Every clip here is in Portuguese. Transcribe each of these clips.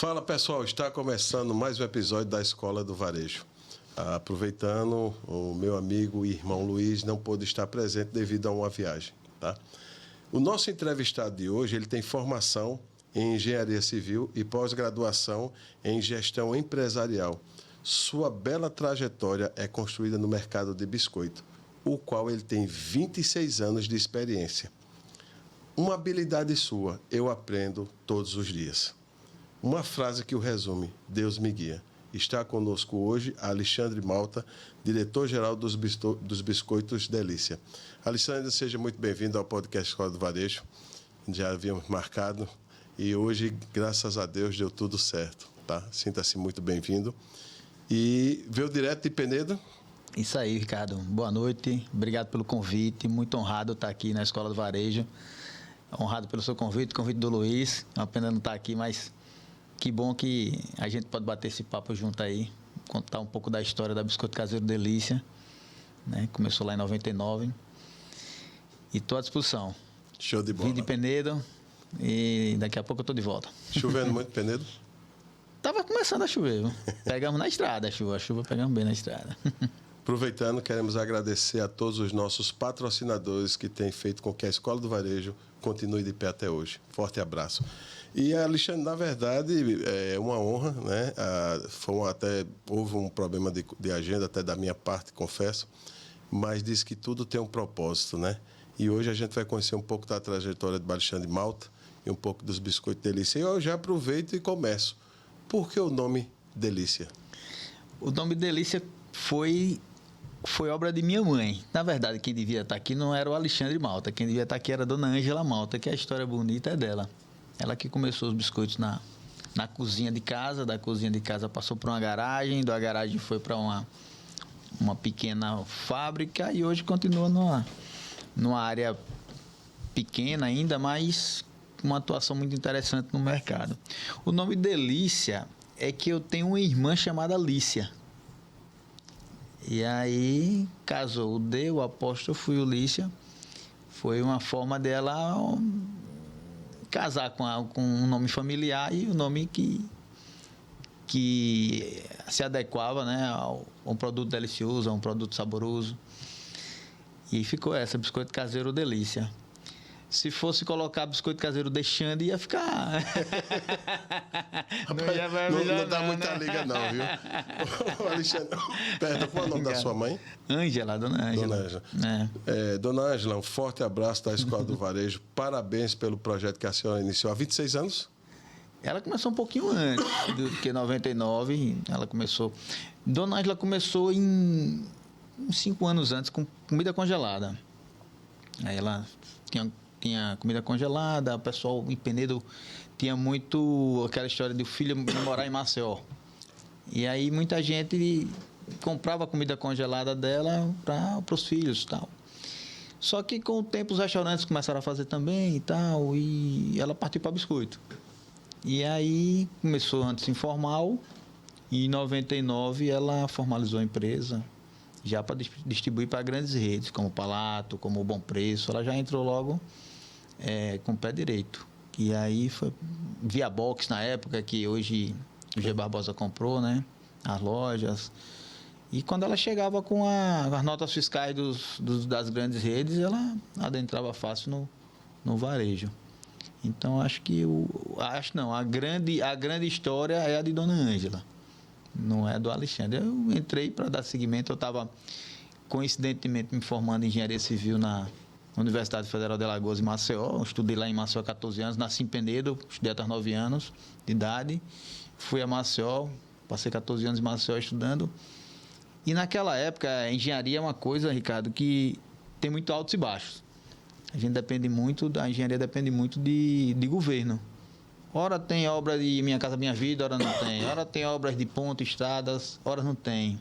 Fala pessoal, está começando mais um episódio da Escola do Varejo. Aproveitando, o meu amigo e irmão Luiz não pôde estar presente devido a uma viagem. Tá? O nosso entrevistado de hoje ele tem formação em Engenharia Civil e pós-graduação em Gestão Empresarial. Sua bela trajetória é construída no mercado de biscoito, o qual ele tem 26 anos de experiência. Uma habilidade sua, eu aprendo todos os dias. Uma frase que o resume, Deus me guia. Está conosco hoje Alexandre Malta, diretor-geral dos Biscoitos Delícia. Alexandre, seja muito bem-vindo ao podcast Escola do Varejo. Já havíamos marcado e hoje, graças a Deus, deu tudo certo. Tá? Sinta-se muito bem-vindo. E veio direto de Penedo? Isso aí, Ricardo. Boa noite. Obrigado pelo convite. Muito honrado estar aqui na Escola do Varejo. Honrado pelo seu convite do Luiz. É uma pena não estar aqui, mas que bom que a gente pode bater esse papo junto aí, contar um pouco da história da Biscoito Caseiro Delícia, né? Começou lá em 99 e estou à disposição. Show de bola. Vim de Penedo e daqui a pouco eu estou de volta. Chovendo muito Penedo? Tava começando a chover, viu? Pegamos na estrada a chuva pegamos bem na estrada. Aproveitando, queremos agradecer a todos os nossos patrocinadores que têm feito com que a Escola do Varejo continue de pé até hoje. Forte abraço. E, Alexandre, na verdade, é uma honra, né? Houve um problema de agenda, até da minha parte, confesso, mas diz que tudo tem um propósito, né? E hoje a gente vai conhecer um pouco da trajetória de Alexandre Malta e um pouco dos Biscoitos Delícia. E eu já aproveito e começo. Por que o nome Delícia? O nome Delícia foi obra de minha mãe. Na verdade, quem devia estar aqui não era o Alexandre Malta. Quem devia estar aqui era a dona Ângela Malta, que a história bonita é dela. Ela que começou os biscoitos na cozinha de casa, da cozinha de casa passou para uma garagem, da garagem foi para uma pequena fábrica e hoje continua numa área pequena ainda, mas uma atuação muito interessante no mercado. O nome Delícia é que eu tenho uma irmã chamada Lícia. E aí casou o D, o apóstolo, fui o Lícia. Foi uma forma dela casar com um nome familiar e o nome que se adequava, né, a um produto delicioso, a um produto saboroso. E ficou essa, Biscoito Caseiro Delícia. Se fosse colocar Biscoito Caseiro deixando, ia ficar... não dá muita liga não, viu? Alexandre, perdão, qual é o nome da sua mãe? Ângela, Dona Ângela. Dona Ângela. Dona Ângela, um forte abraço da Escola do Varejo. Parabéns pelo projeto que a senhora iniciou há 26 anos. Ela começou um pouquinho antes do que 99. Ela começou... Dona Ângela começou uns 5 anos antes com comida congelada. Aí ela tinha comida congelada, o pessoal em Penedo tinha muito aquela história de o filho morar em Maceió. E aí muita gente comprava a comida congelada dela para os filhos e tal. Só que com o tempo os restaurantes começaram a fazer também e tal, e ela partiu para biscoito. E aí começou antes informal, e em 99 ela formalizou a empresa, já para distribuir para grandes redes, como Palato, como o Bom Preço. Ela já entrou logo com o pé direito. E aí foi Via Box na época, que hoje o G Barbosa comprou, né? As lojas. E quando ela chegava com as notas fiscais das grandes redes, ela adentrava fácil no varejo. Então acho que a grande história é a de Dona Ângela. Não é do Alexandre. Eu entrei para dar seguimento. Eu estava, coincidentemente, me formando em Engenharia Civil na Universidade Federal de Alagoas, em Maceió. Eu estudei lá em Maceió há 14 anos. Nasci em Penedo, estudei até 9 anos de idade. Fui a Maceió, passei 14 anos em Maceió estudando. E naquela época, a engenharia é uma coisa, Ricardo, que tem muito altos e baixos. A engenharia depende muito de governo. Ora tem obra de Minha Casa Minha Vida, ora não tem. Ora tem obras de ponte, estradas, ora não tem.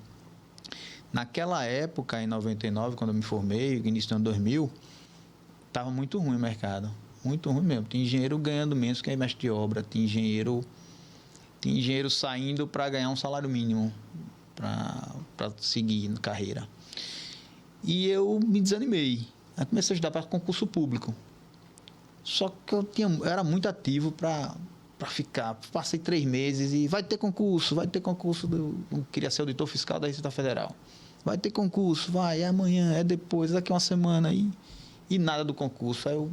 Naquela época, em 99, quando eu me formei, início do ano 2000, estava muito ruim o mercado. Muito ruim mesmo. Tinha engenheiro ganhando menos que a mestre de obra. Tinha engenheiro saindo para ganhar um salário mínimo, para seguir na carreira. E eu me desanimei. Aí comecei a estudar para concurso público. Só que eu era muito ativo para para ficar. Passei 3 meses e vai ter concurso. Eu queria ser auditor fiscal da Receita Federal. Vai ter concurso, vai, é amanhã, é depois, daqui uma semana. E nada do concurso. Aí eu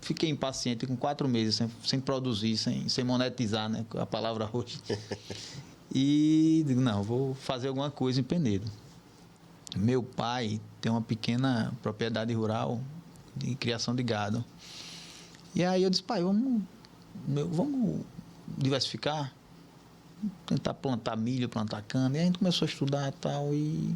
fiquei impaciente com 4 meses sem produzir, sem monetizar, né? A palavra hoje. E digo, não, vou fazer alguma coisa em Penedo. Meu pai tem uma pequena propriedade rural de criação de gado. E aí eu disse, pai, vamos diversificar, tentar plantar milho, plantar cana. E a gente começou a estudar e tal, e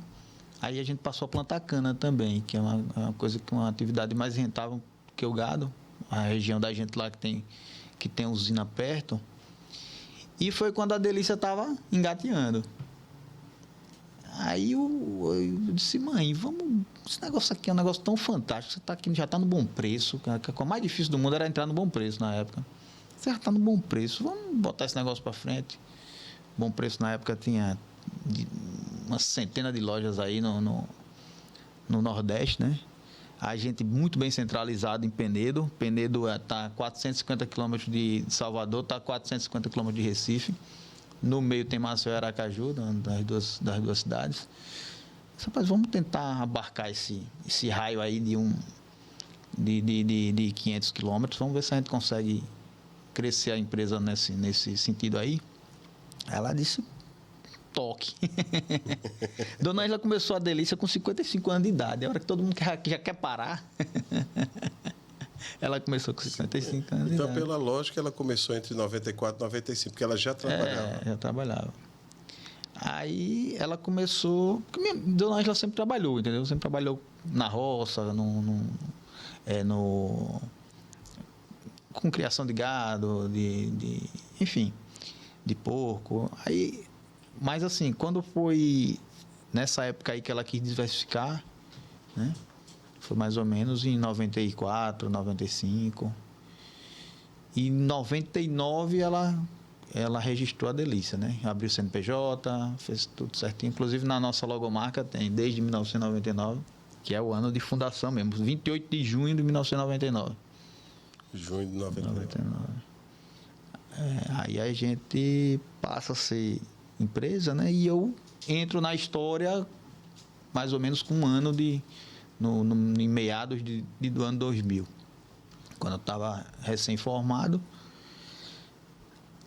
aí a gente passou a plantar cana também, que é uma atividade mais rentável que o gado. A região da gente lá que tem usina perto. E foi quando a Delícia estava engateando. Aí eu disse, mãe, esse negócio aqui é um negócio tão fantástico, você tá aqui, já está no bom preço, a coisa mais difícil do mundo era entrar no bom preço na época. Você já está no bom preço, vamos botar esse negócio para frente. Bom preço na época tinha uma centena de lojas aí no Nordeste, né? A gente muito bem centralizado em Penedo. Penedo está a 450 quilômetros de Salvador, está a 450 quilômetros de Recife. No meio tem Maceió e Aracaju, das duas cidades. Rapaz, vamos tentar abarcar esse raio aí de 500 quilômetros. Vamos ver se a gente consegue crescer a empresa nesse sentido aí. Ela disse, toque. Dona Ângela começou a Delícia com 55 anos de idade. A hora que todo mundo já quer parar... Ela começou com 55 anos de idade. Então, pela lógica, ela começou entre 94 e 95, porque ela já trabalhava. Já trabalhava. Aí ela começou... Dona Ângela sempre trabalhou, entendeu? Sempre trabalhou na roça, com criação de gado, enfim, de porco. Aí, mas assim, quando foi nessa época aí que ela quis diversificar, né? Foi mais ou menos em 94, 95. E em 99 ela registrou a Delícia, né? Abriu o CNPJ, fez tudo certinho. Inclusive na nossa logomarca tem desde 1999, que é o ano de fundação mesmo, 28 de junho de 1999. Junho de 99. Aí a gente passa a ser empresa, né? E eu entro na história mais ou menos com um ano em meados do ano 2000, quando eu estava recém-formado.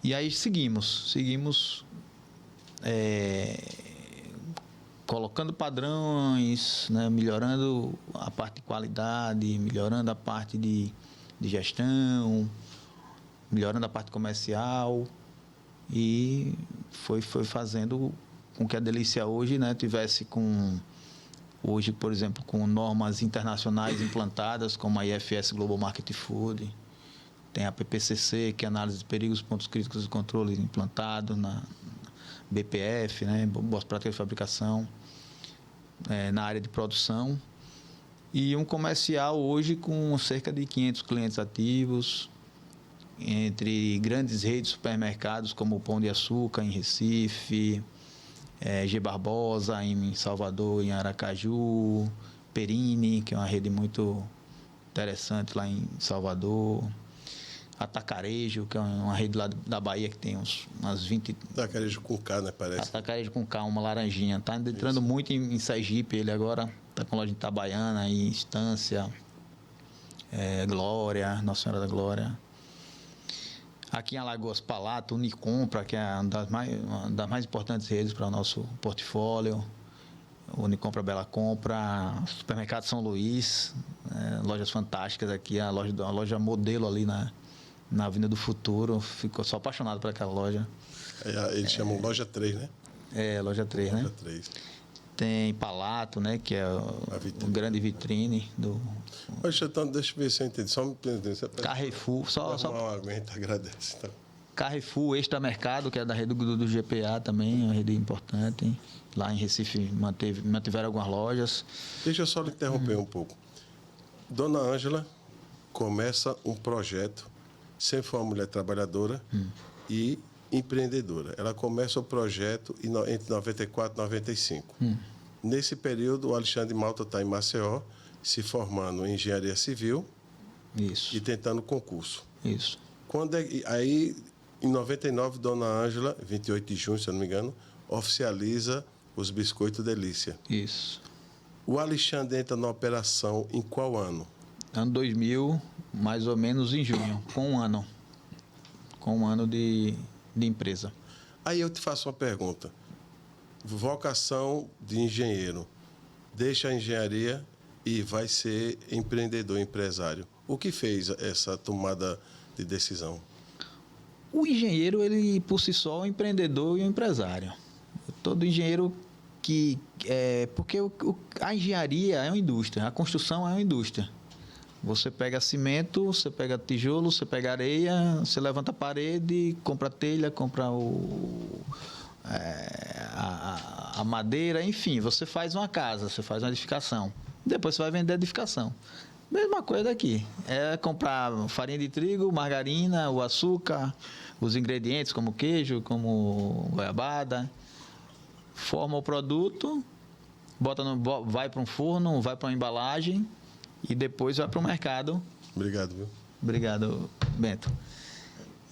E aí seguimos colocando padrões, né, melhorando a parte de qualidade, melhorando a parte de gestão, melhorando a parte comercial, e foi fazendo com que a Delícia hoje, né, tivesse hoje, por exemplo, com normas internacionais implantadas, como a IFS Global Market Food, tem a PPCC, que é a análise de perigos, pontos críticos e controle implantado, na BPF, né, boas práticas de fabricação, na área de produção, e um comercial hoje com cerca de 500 clientes ativos, entre grandes redes de supermercados como o Pão de Açúcar, em Recife, G. Barbosa, em Salvador, em Aracaju, Perini, que é uma rede muito interessante lá em Salvador, Atacarejo, que é uma rede lá da Bahia que tem umas 20... Atacarejo com K, né, parece? Atacarejo com K, uma laranjinha. Está entrando muito em Sergipe, ele agora está com loja em Itabaiana, em Estância, Glória, Nossa Senhora da Glória. Aqui em Alagoas, Palato, Unicompra, que é uma das mais importantes redes para o nosso portfólio. Unicompra, Bela Compra, Supermercado São Luís, lojas fantásticas aqui, a loja modelo ali na Avenida do Futuro. Sou apaixonado por aquela loja. Eles chamam Loja 3, né? Loja 3, né? Loja 3. Tem Palato, né? Que é o grande vitrine do... Poxa, então, deixa eu ver se eu entendi. Só me entender. Carrefour, só uma água, a gente agradece. Então. Carrefour, Extra Mercado, que é da rede do GPA também, uma rede importante. Lá em Recife mantiveram algumas lojas. Deixa eu só lhe interromper um pouco. Dona Ângela começa um projeto, sempre foi uma mulher trabalhadora e empreendedora. Ela começa o projeto entre 94 e 95. Nesse período, o Alexandre Malta está em Maceió, se formando em engenharia civil. Isso. E tentando concurso. Isso. Aí Em 99, Dona Ângela, 28 de junho, se eu não me engano, oficializa os biscoitos Delícia. Isso. O Alexandre entra na operação em qual ano? Ano 2000, mais ou menos em junho, com um ano. Com um ano de empresa. Aí eu te faço uma pergunta. Vocação de engenheiro. Deixa a engenharia e vai ser empreendedor, empresário. O que fez essa tomada de decisão? O engenheiro, ele por si só é um empreendedor e um empresário. Todo engenheiro porque a engenharia é uma indústria, a construção é uma indústria. Você pega cimento, você pega tijolo, você pega areia, você levanta a parede, compra telha, compra a madeira, enfim, você faz uma casa, você faz uma edificação. Depois você vai vender a edificação. Mesma coisa daqui. É comprar farinha de trigo, margarina, o açúcar, os ingredientes como queijo, como goiabada. Forma o produto, vai para um forno, vai para uma embalagem e depois vai para o mercado. Obrigado, viu? Obrigado, Bento.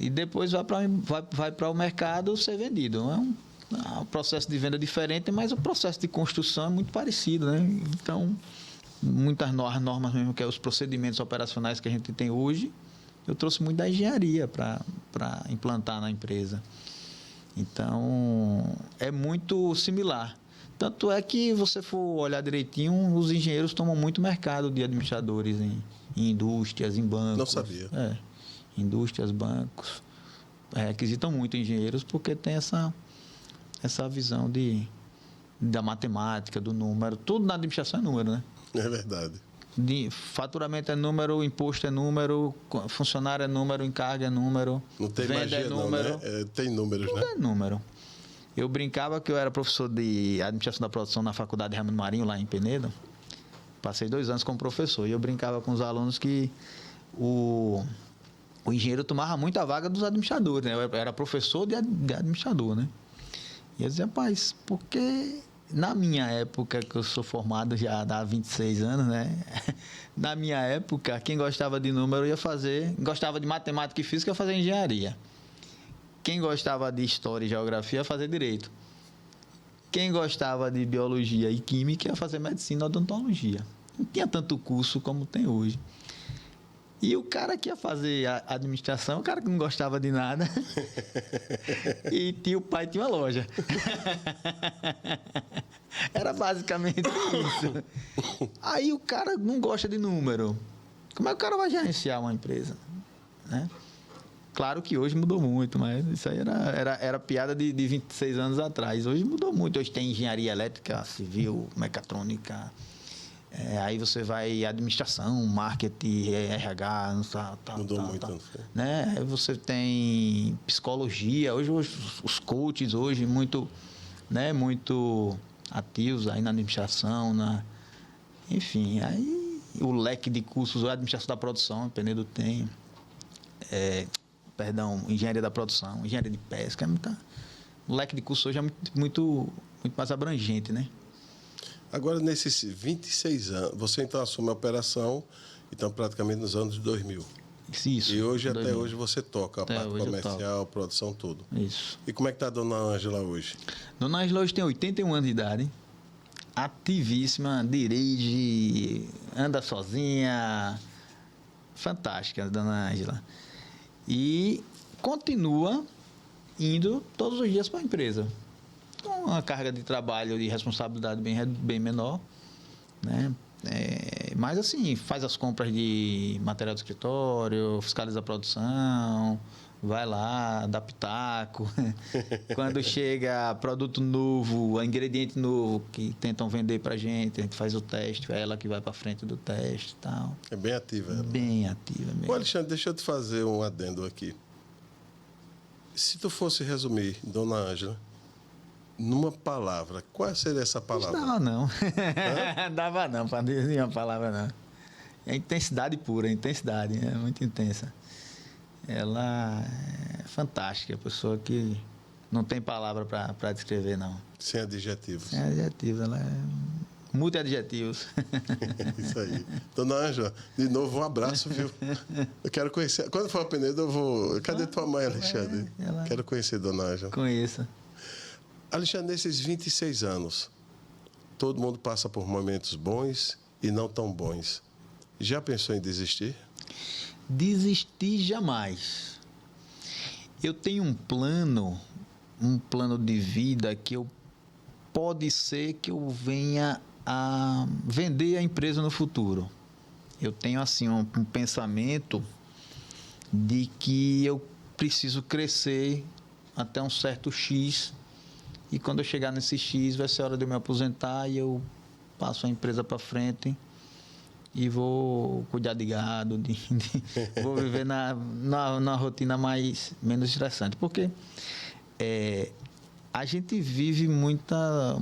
E depois vai para o mercado ser vendido. É um processo de venda diferente, mas o processo de construção é muito parecido, né? Então, muitas normas mesmo, que é os procedimentos operacionais que a gente tem hoje, eu trouxe muito da engenharia para implantar na empresa. Então, é muito similar. Tanto é que, você for olhar direitinho, os engenheiros tomam muito mercado de administradores em indústrias, em bancos. Não sabia. Indústrias, bancos. Requisitam muito engenheiros porque tem essa visão da matemática, do número. Tudo na administração é número, né? É verdade. Faturamento é número, imposto é número, funcionário é número, encargo é número, não tem venda magia, é número. Não, né? Tem números, tudo né? É número. Eu brincava que eu era professor de administração da produção na faculdade Raimundo Marinho, lá em Penedo. Passei 2 anos como professor. E eu brincava com os alunos que o engenheiro tomava muito a vaga dos administradores, né? Eu era professor de administrador, né? E eu dizia, rapaz, porque na minha época, que eu sou formado já há 26 anos, né? Na minha época, quem gostava de número gostava de matemática e física, ia fazer engenharia. Quem gostava de história e geografia ia fazer direito. Quem gostava de biologia e química ia fazer medicina e odontologia. Não tinha tanto curso como tem hoje. E o cara que ia fazer a administração, o cara que não gostava de nada, e o pai tinha uma loja. Era basicamente isso. Aí o cara não gosta de número. Como é que o cara vai gerenciar uma empresa? Né? Claro que hoje mudou muito, mas isso aí era piada de 26 anos atrás. Hoje mudou muito. Hoje tem engenharia elétrica, civil, mecatrônica. Aí você vai administração, marketing, RH, mudou muito, não foi? Né? Aí você tem psicologia. Hoje os coaches hoje muito ativos aí na administração, enfim, aí o leque de cursos, a administração da produção, Penedo tem, engenharia da produção, engenharia de pesca, o leque de cursos hoje é muito mais abrangente, né? Agora, nesses 26 anos, você então assume a operação, então praticamente nos anos 2000. Isso. E hoje, até hoje, você toca a parte comercial, a produção, tudo. Isso. E como é que está a Dona Ângela hoje? Dona Ângela hoje tem 81 anos de idade, ativíssima, dirige, anda sozinha, fantástica, Dona Ângela. E continua indo todos os dias para a empresa. Com uma carga de trabalho e responsabilidade bem menor, né? Mas assim, faz as compras de material do escritório, fiscaliza a produção, vai lá, dá pitaco. Quando chega produto novo, ingrediente novo que tentam vender pra gente, a gente faz o teste, é ela que vai pra frente do teste e tal. É bem ativa ela. Bem ativa mesmo. Ô, Alexandre, deixa eu te fazer um adendo aqui. Se tu fosse resumir, Dona Ângela, numa palavra, qual seria essa palavra? Não dava não. Dava não, para dizer uma palavra não. É intensidade pura, intensidade, é muito intensa. Ela é fantástica, a pessoa que não tem palavra para descrever, não. Sem adjetivos. Sem adjetivos, ela é Multi-adjetivos. Isso aí. Dona Ângela, de novo, um abraço, viu? Eu quero conhecer. Quando for a Penedo, eu vou. Cadê tua mãe, Alexandre? Quero conhecer Dona Ângela. Conheça. Alexandre, nesses 26 anos, todo mundo passa por momentos bons e não tão bons. Já pensou em desistir? Desistir jamais. Eu tenho um plano de vida que pode ser que eu venha a vender a empresa no futuro. Eu tenho assim um pensamento de que eu preciso crescer até um certo X e quando eu chegar nesse X vai ser a hora de eu me aposentar e eu passo a empresa para frente e vou cuidar de gado, vou viver na rotina menos estressante, porque a gente vive uma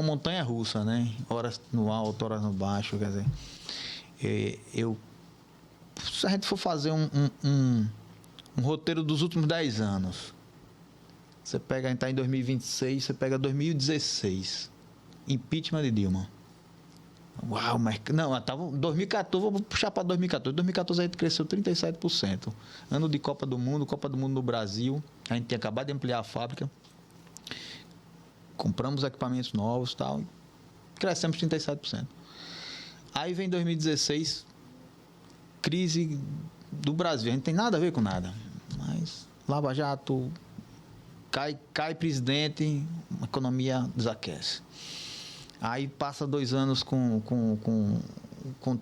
montanha russa, né? Horas no alto, horas no baixo, quer dizer, se a gente for fazer um roteiro dos últimos 10 anos, você pega, a gente está em 2026, você pega 2016, impeachment de Dilma. Uau, mas não, estava 2014, vou puxar para 2014. 2014 a gente cresceu 37%. Ano de Copa do Mundo no Brasil. A gente tinha acabado de ampliar a fábrica. Compramos equipamentos novos e tal. Crescemos 37%. Aí vem 2016, crise do Brasil. A gente não tem nada a ver com nada. Mas Lava Jato, cai presidente, a economia desaquece. Aí passa 2 anos com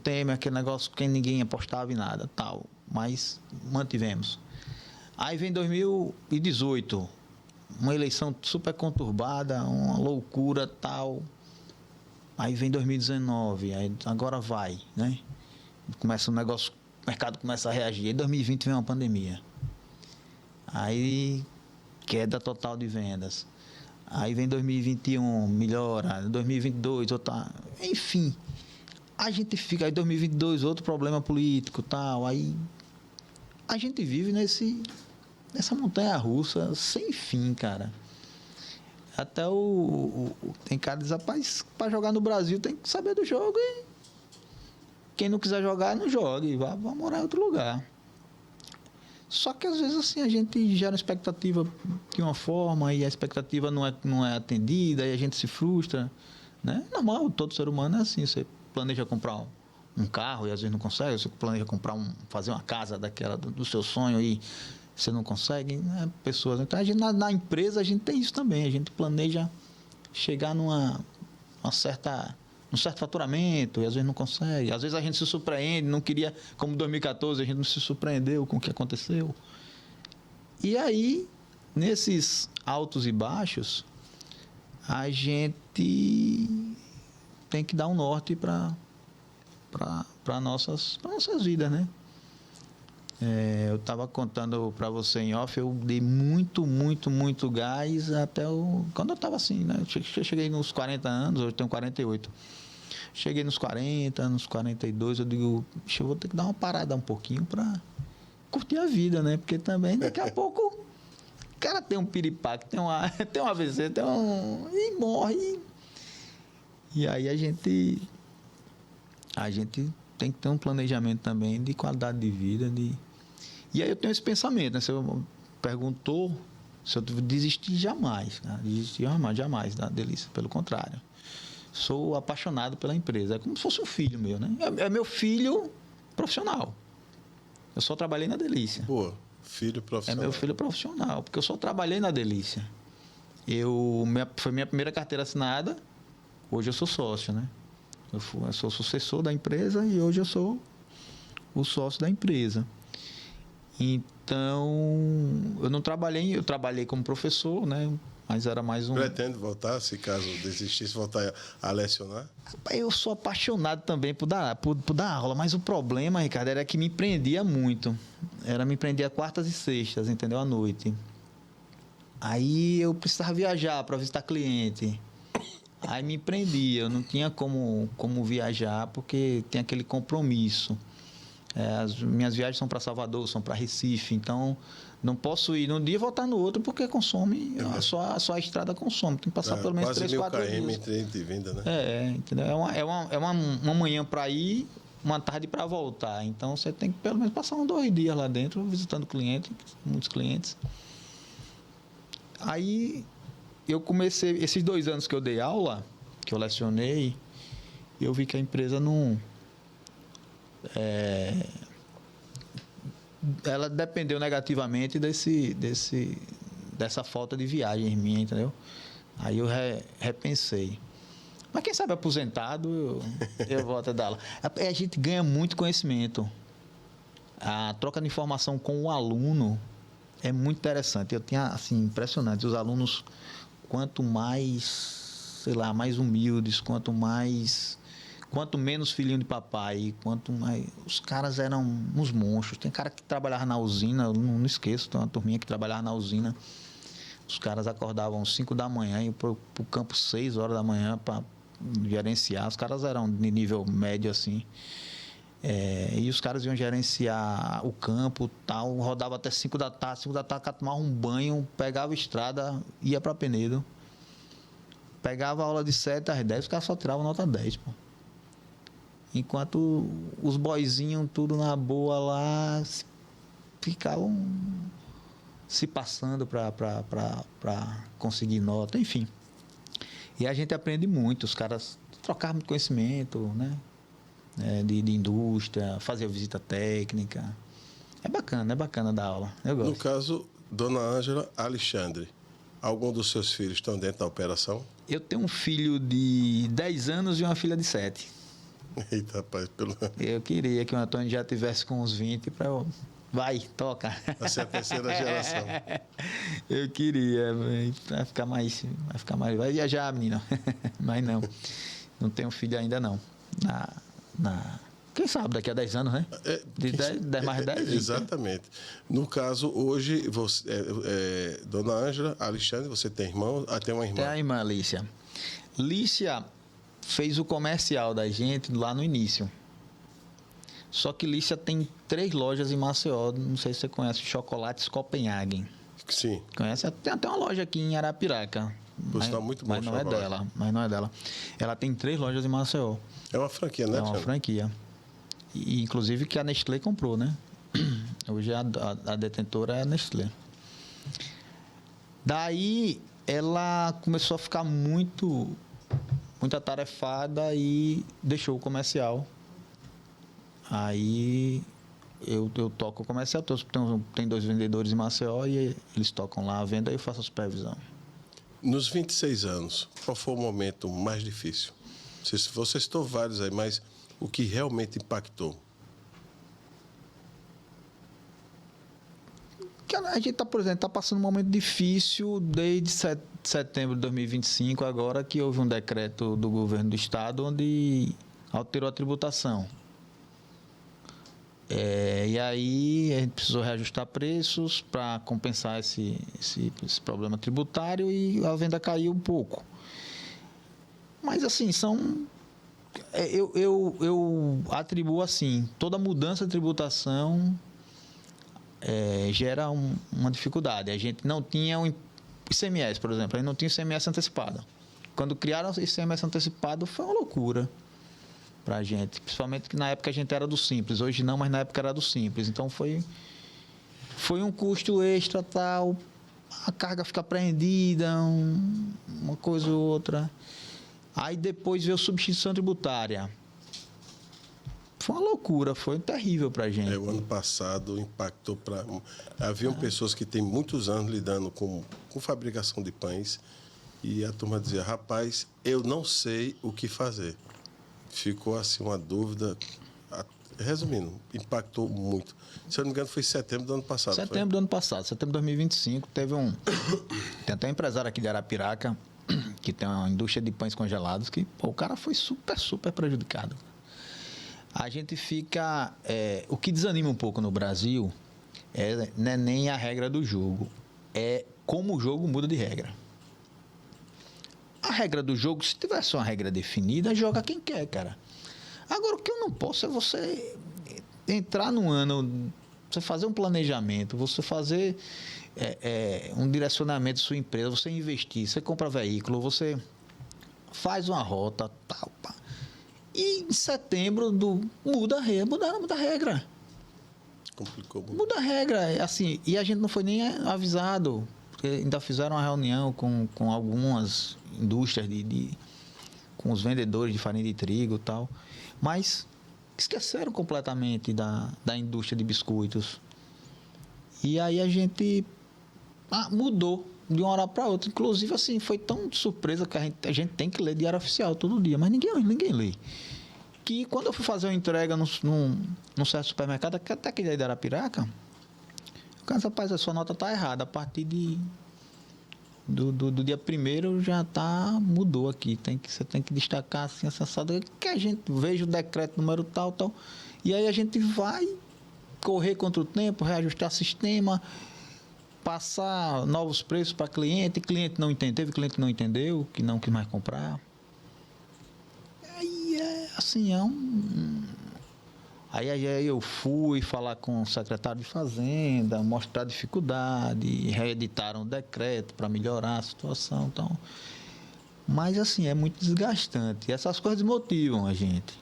Temer, aquele negócio que ninguém apostava em nada, tal. Mas mantivemos. Aí vem 2018, uma eleição super conturbada, uma loucura, tal. Aí vem 2019, aí agora vai, né? Começa um negócio, o mercado começa a reagir. Aí 2020 vem uma pandemia. Aí queda total de vendas. Aí vem 2021, melhora, 2022, outra, enfim. A gente fica, aí 2022, outro problema político, tal, aí a gente vive nessa montanha russa sem fim, cara. Até tem cara que diz, rapaz, para jogar no Brasil tem que saber do jogo e quem não quiser jogar, não jogue, vá morar em outro lugar. Só que às vezes assim a gente gera expectativa de uma forma e a expectativa não é atendida e a gente se frustra, né? Normal, todo ser humano é assim. Você planeja comprar um carro e às vezes não consegue. Você planeja fazer uma casa daquela do seu sonho e você não consegue, né? Pessoas. Então a gente, na empresa a gente tem isso também. A gente planeja chegar um certo faturamento e às vezes não consegue. Às vezes a gente se surpreende, não queria, como 2014, a gente não se surpreendeu com o que aconteceu. E aí, nesses altos e baixos, a gente tem que dar um norte para nossas vidas, né? Eu estava contando para você em off, eu dei muito gás até quando eu estava assim, né? Eu cheguei nos 40 anos, hoje eu tenho 48. Cheguei nos 40, nos 42, eu digo, eu vou ter que dar uma parada um pouquinho para curtir a vida, né? Porque também daqui a pouco o cara tem um piripaque, tem um AVC, e morre. E aí a gente tem que ter um planejamento também de qualidade de vida. E aí eu tenho esse pensamento, né? Você perguntou se eu desistir jamais, né? Desistir jamais da Delícia, pelo contrário. Sou apaixonado pela empresa. É como se fosse um filho meu, né? É meu filho profissional. Eu só trabalhei na Delícia. Pô, filho profissional. É meu filho profissional, porque eu só trabalhei na Delícia. Foi minha primeira carteira assinada. Hoje eu sou sócio, né? Eu sou sucessor da empresa e hoje eu sou o sócio da empresa. Então, eu trabalhei como professor, né? Mas era mais um... Pretende voltar, se caso desistisse, voltar a lecionar? Eu sou apaixonado também por dar aula, mas o problema, Ricardo, era que me prendia muito. Me prendia quartas e sextas, entendeu? À noite. Aí eu precisava viajar para visitar cliente. Aí me prendia, eu não tinha como viajar, porque tem aquele compromisso. As minhas viagens são para Salvador, são para Recife, então não posso ir num dia e voltar no outro porque consome, só a estrada consome. Tem que passar pelo menos 3, 4 dias. Quase 1.000 km entre vinda, né? Entendeu? É uma manhã para ir, uma tarde para voltar. Então você tem que pelo menos passar uns 2 dias lá dentro visitando cliente, muitos clientes. Aí eu comecei, esses 2 anos que eu dei aula, que eu lecionei, eu vi que a empresa não... ela dependeu negativamente dessa falta de viagem minha, entendeu? Aí eu repensei. Mas quem sabe aposentado, eu volto a dar aula. A gente ganha muito conhecimento. A troca de informação com o aluno é muito interessante. Eu tinha, assim, impressionante. Os alunos, quanto mais, sei lá, mais humildes, quanto menos filhinho de papai, quanto mais... Os caras eram uns monstros. Tem cara que trabalhava na usina, eu não esqueço, tem uma turminha que trabalhava na usina. Os caras acordavam às 5 da manhã e iam pro campo 6 horas da manhã para gerenciar. Os caras eram de nível médio, assim. E os caras iam gerenciar o campo, tal, rodava até 5 da tarde. 5 da tarde, tomava um banho, pegava a estrada, ia para Penedo. Pegava a aula de 7 às 10, os caras só tiravam nota 10, pô. Enquanto os boizinhos, tudo na boa lá, ficavam se passando para conseguir nota, enfim. E a gente aprende muito, os caras trocavam muito conhecimento, né? De indústria, fazer visita técnica. É bacana dar aula, eu gosto. No caso, Dona Ângela, Alexandre, algum dos seus filhos estão dentro da operação? Eu tenho um filho de 10 anos e uma filha de 7. Eita, rapaz, Eu queria que o Antônio já tivesse com uns 20 para eu... Vai, toca. Essa é a terceira geração. Eu queria, vai ficar mais... Vai viajar, menino. Mas não tenho filho ainda não. Quem sabe, daqui a 10 anos, né? De 10 mais 10. Exatamente. No caso, hoje, você, Dona Ângela, Alexandre, você tem irmão? Tem uma irmã? Tem a irmã Lícia. Lícia fez o comercial da gente lá no início. Só que Lícia tem 3 lojas em Maceió. Não sei se você conhece, Chocolates Copenhagen. Sim. Conhece? Tem até uma loja aqui em Arapiraca. Mas está muito bom. Mas não é dela. Ela tem 3 lojas em Maceió. É uma franquia, né? É uma franquia. E, inclusive que a Nestlé comprou, né? Hoje a detentora é a Nestlé. Daí ela começou a ficar muito atarefada e deixou o comercial. Aí eu toco o comercial, tem 2 vendedores em Maceió e eles tocam lá a venda e eu faço a supervisão. Nos 26 anos, qual foi o momento mais difícil? Você citou vários aí, mas o que realmente impactou? A gente por exemplo, está passando um momento difícil desde setembro de 2025, agora que houve um decreto do governo do estado onde alterou a tributação. E aí a gente precisou reajustar preços para compensar esse problema tributário e a venda caiu um pouco. Mas assim, eu atribuo assim, toda mudança de tributação gera uma dificuldade. A gente não tinha o ICMS, por exemplo, a gente não tinha o ICMS antecipado. Quando criaram o ICMS antecipado foi uma loucura para a gente, principalmente que na época a gente era do Simples, hoje não, mas na época era do Simples, então foi um custo extra, tal, a carga fica apreendida, uma coisa ou outra. Aí depois veio a substituição tributária. Foi uma loucura, foi terrível para a gente. O ano passado impactou para... Haviam pessoas que têm muitos anos lidando com fabricação de pães e a turma dizia, rapaz, eu não sei o que fazer. Ficou assim uma dúvida. Resumindo, impactou muito. Se eu não me engano, foi setembro do ano passado. Setembro do ano passado, setembro de 2025, tem até um empresário aqui de Arapiraca que tem uma indústria de pães congelados que o cara foi super prejudicado. A gente fica... o que desanima um pouco no Brasil não é nem a regra do jogo, é como o jogo muda de regra. A regra do jogo, se tivesse uma regra definida, joga quem quer, cara. Agora, o que eu não posso é você entrar no ano, você fazer um planejamento, você fazer um direcionamento da sua empresa, você investir, você compra veículo, você faz uma rota, tal, pá. E em setembro muda a regra. Complicou muito. Muda a regra, assim, e a gente não foi nem avisado, porque ainda fizeram uma reunião com algumas indústrias, com os vendedores de farinha de trigo e tal, mas esqueceram completamente da indústria de biscoitos. E aí a gente mudou de uma hora para outra. Inclusive, assim, foi tão surpresa que a gente tem que ler Diário Oficial todo dia, mas ninguém lê. Que quando eu fui fazer uma entrega num certo supermercado, até aquele aí da Arapiraca, o cara, rapaz, a sua nota está errada. A partir do dia 1º já mudou aqui. Você tem que destacar assim, acessado, que a gente veja o decreto número tal. E aí a gente vai correr contra o tempo, reajustar sistema, passar novos preços para cliente não entendeu, teve cliente que não entendeu, que não quis mais comprar. Aí assim, Aí eu fui falar com o secretário de Fazenda, mostrar a dificuldade, reeditaram o decreto para melhorar a situação. Então, mas assim, é muito desgastante. E essas coisas motivam a gente.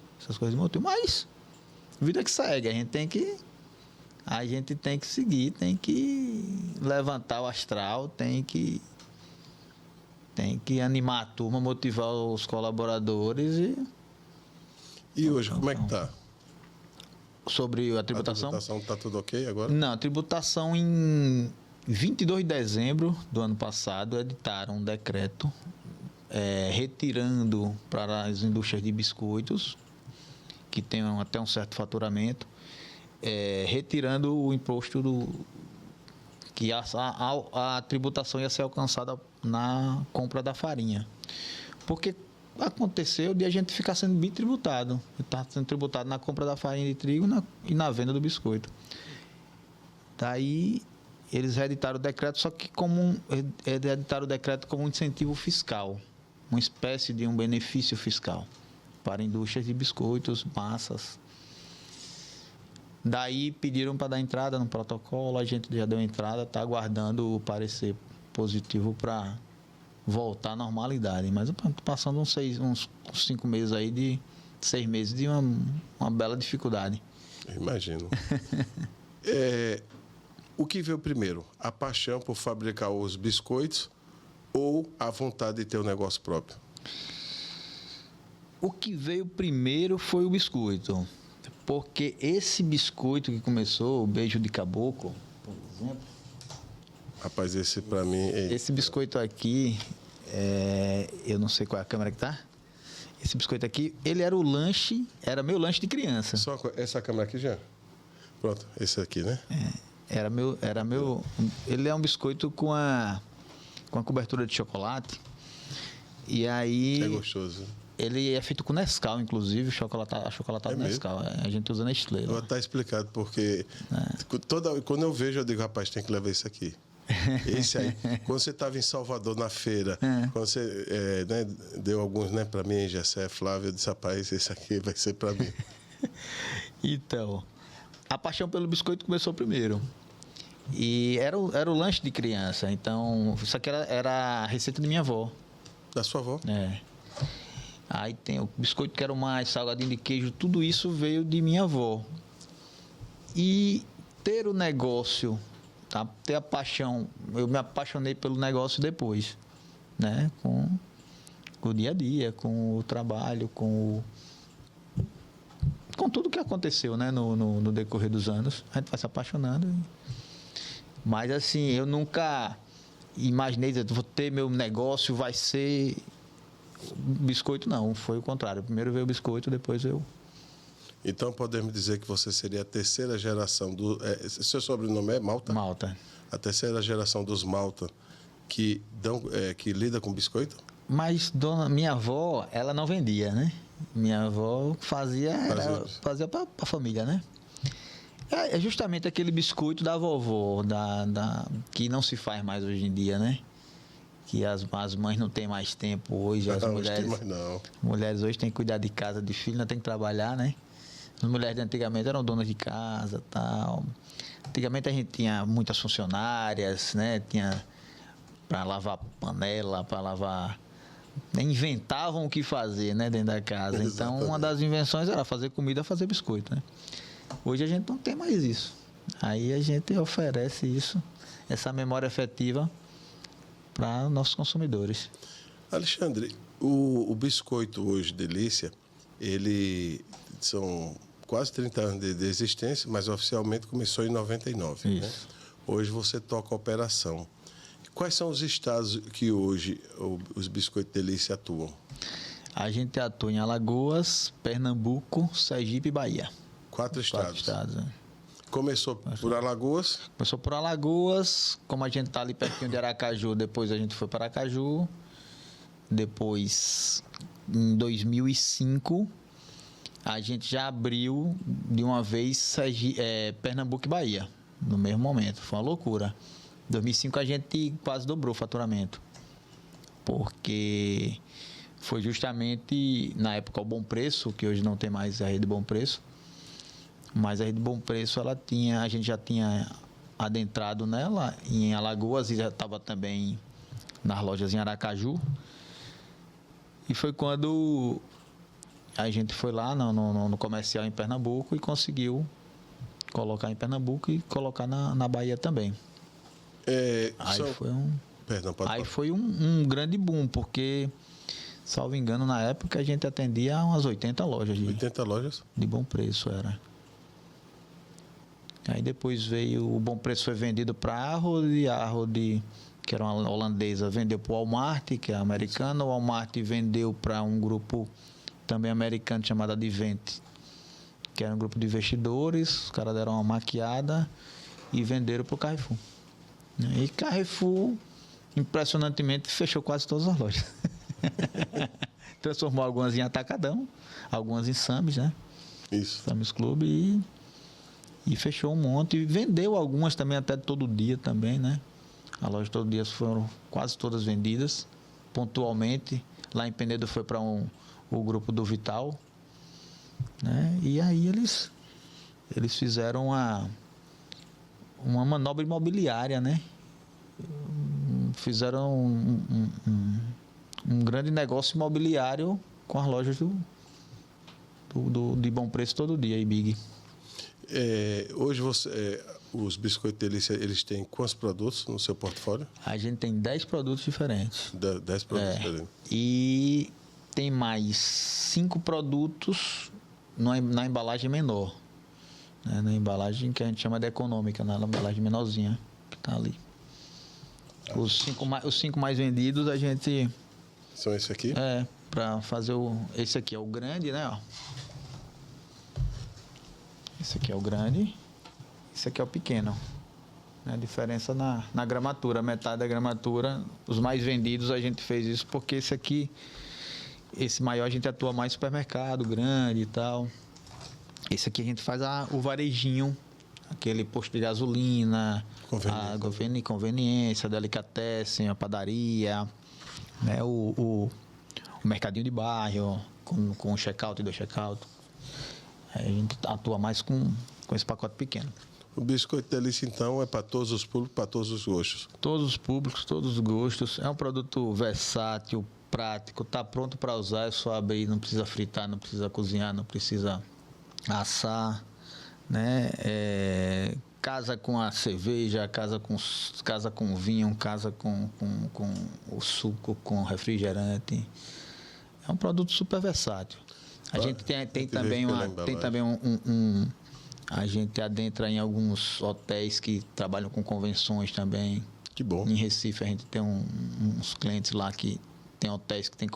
Mas vida que segue, a gente tem que seguir, tem que levantar o astral, tem que animar a turma, motivar os colaboradores. E hoje, como é que está? Sobre a tributação? A tributação está tudo ok agora? Não, a tributação em 22 de dezembro do ano passado editaram um decreto retirando para as indústrias de biscoitos, que tem até um certo faturamento, retirando o imposto que a tributação ia ser alcançada na compra da farinha. Porque aconteceu de a gente ficar sendo bitributado. Está sendo tributado na compra da farinha de trigo e na venda do biscoito. Daí eles reeditaram o decreto, só que reeditaram o decreto como um incentivo fiscal, uma espécie de um benefício fiscal para indústrias de biscoitos, massas. Daí pediram para dar entrada no protocolo, a gente já deu entrada, está aguardando o parecer positivo para voltar à normalidade. Mas passando uns 5 meses aí, de 6 meses de uma bela dificuldade. Imagino. O que veio primeiro? A paixão por fabricar os biscoitos ou a vontade de ter um negócio próprio? O que veio primeiro foi o biscoito. Porque esse biscoito que começou, o Beijo de Caboclo, por exemplo. Rapaz, esse para mim... Esse biscoito aqui, eu não sei qual é a câmera que tá. Esse biscoito aqui, ele era era meu lanche de criança. Só essa câmera aqui já? Pronto, esse aqui, né? Era meu. Ele é um biscoito com a cobertura de chocolate. E aí... É gostoso. Ele é feito com Nescau, inclusive, achocolatado Nescau. A gente usa Nestlé. Vou estar explicado, porque quando eu vejo, eu digo, rapaz, tem que levar isso aqui. Esse aí. Quando você estava em Salvador, na feira, quando você deu alguns para mim, Gessé, Flávio, eu disse, rapaz, esse aqui vai ser para mim. Então, a paixão pelo biscoito começou primeiro. E era o lanche de criança. Então, isso aqui era a receita de minha avó. Da sua avó? Aí tem o biscoito que era mais, salgadinho de queijo, tudo isso veio de minha avó. E ter o negócio, tá? Ter a paixão, eu me apaixonei pelo negócio depois, né? Com o dia a dia, com o trabalho, com tudo que aconteceu, né? No decorrer dos anos. A gente vai se apaixonando. Mas assim, eu nunca imaginei, vou ter meu negócio, vai ser... Biscoito não, foi o contrário. Primeiro veio o biscoito, depois eu... Então podemos dizer que você seria a terceira geração do... seu sobrenome é Malta? Malta. A terceira geração dos Malta que lida com biscoito? Mas minha avó, ela não vendia, né? Minha avó fazia para a família, né? É justamente aquele biscoito da vovó, que não se faz mais hoje em dia, né? Que as mães não têm mais tempo hoje, as mulheres hoje têm que cuidar de casa, de filho, não tem que trabalhar, né? As mulheres de antigamente eram donas de casa, tal. Antigamente a gente tinha muitas funcionárias, né? Tinha para lavar panela, para lavar... Inventavam o que fazer, né, dentro da casa. Então, Exatamente. uma das invenções era fazer comida, fazer biscoito, né? Hoje a gente não tem mais isso. Aí a gente oferece isso, essa memória afetiva para nossos consumidores. Alexandre, o biscoito hoje, Delícia, ele são quase 30 anos de existência, mas oficialmente começou em 99. Né? Hoje você toca a operação. Quais são os estados que hoje os biscoitos Delícia atuam? A gente atua em Alagoas, Pernambuco, Sergipe e Bahia. 4 estados. 4 estados, né? Começou por Alagoas? Começou por Alagoas, como a gente está ali pertinho de Aracaju, depois a gente foi para Aracaju. Depois, em 2005, a gente já abriu de uma vez Pernambuco e Bahia, no mesmo momento. Foi uma loucura. Em 2005 a gente quase dobrou o faturamento, porque foi justamente na época o Bom Preço, que hoje não tem mais a Rede Bom Preço, mas a Rede Bom Preço a gente já tinha adentrado nela em Alagoas e já estava também nas lojas em Aracaju. E foi quando a gente foi lá no comercial em Pernambuco e conseguiu colocar em Pernambuco e colocar na Bahia também. Foi um grande boom, porque, salvo engano, na época a gente atendia umas 80 lojas. 80 lojas? De Bom Preço, era. Aí depois veio, o Bom Preço foi vendido para a Arrode, que era uma holandesa, vendeu para o Walmart, que é americano. O Walmart vendeu para um grupo também americano chamado Advent, que era um grupo de investidores. Os caras deram uma maquiada e venderam para o Carrefour. E Carrefour, impressionantemente, fechou quase todas as lojas. Transformou algumas em atacadão, algumas em Sam's, né? Isso. Sam's Club e fechou um monte. E vendeu algumas também até todo dia também, né? A loja todo dia foram quase todas vendidas, pontualmente. Lá em Penedo foi para o grupo do Vital, né? E aí eles fizeram uma manobra imobiliária, né? Fizeram um grande negócio imobiliário com as lojas de Bom Preço todo dia, e Big. Hoje os biscoitos Delícia, eles têm quantos produtos no seu portfólio? A gente tem 10 produtos diferentes. 10 produtos diferentes. E tem mais 5 produtos na embalagem menor. Né? Na embalagem que a gente chama de econômica, na embalagem menorzinha, que está ali. Os 5 mais vendidos a gente... São esse aqui? Para fazer esse aqui é o grande, né? Ó. Esse aqui é o grande, esse aqui é o pequeno. A diferença na gramatura, metade da gramatura. Os mais vendidos a gente fez isso porque esse maior a gente atua mais no supermercado, grande e tal. Esse aqui a gente faz o varejinho, aquele posto de gasolina, a conveniência, a delicatessen, a padaria, né? o mercadinho de bairro, com check-out e 2 check-out. A gente atua mais com esse pacote pequeno. O biscoito Delícia, então, é para todos os públicos, para todos os gostos? Todos os públicos, todos os gostos. É um produto versátil, prático, está pronto para usar, é só abrir, não precisa fritar, não precisa cozinhar, não precisa assar, né? Casa com a cerveja, casa com vinho, casa com o suco, com refrigerante. É um produto super versátil. A gente tem também a gente adentra em alguns hotéis que trabalham com convenções também. Que bom. Em Recife a gente tem uns clientes lá que tem hotéis que tem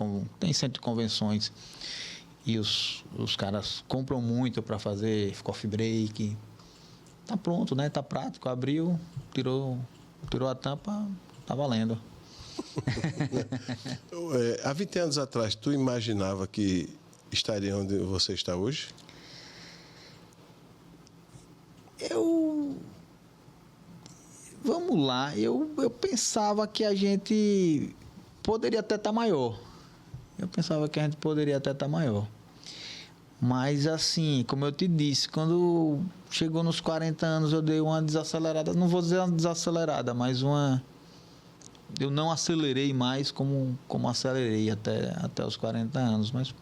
centro de convenções. E os caras compram muito para fazer coffee break. Tá pronto, né? Tá prático. Abriu, tirou a tampa, tá valendo. Há 20 anos atrás, tu imaginava que estaria onde você está hoje? Vamos lá. Eu pensava que a gente poderia até estar maior. Mas, assim, como eu te disse, quando chegou nos 40 anos, eu dei uma desacelerada. Não vou dizer uma desacelerada, mas uma... Eu não acelerei mais como acelerei até os 40 anos, mas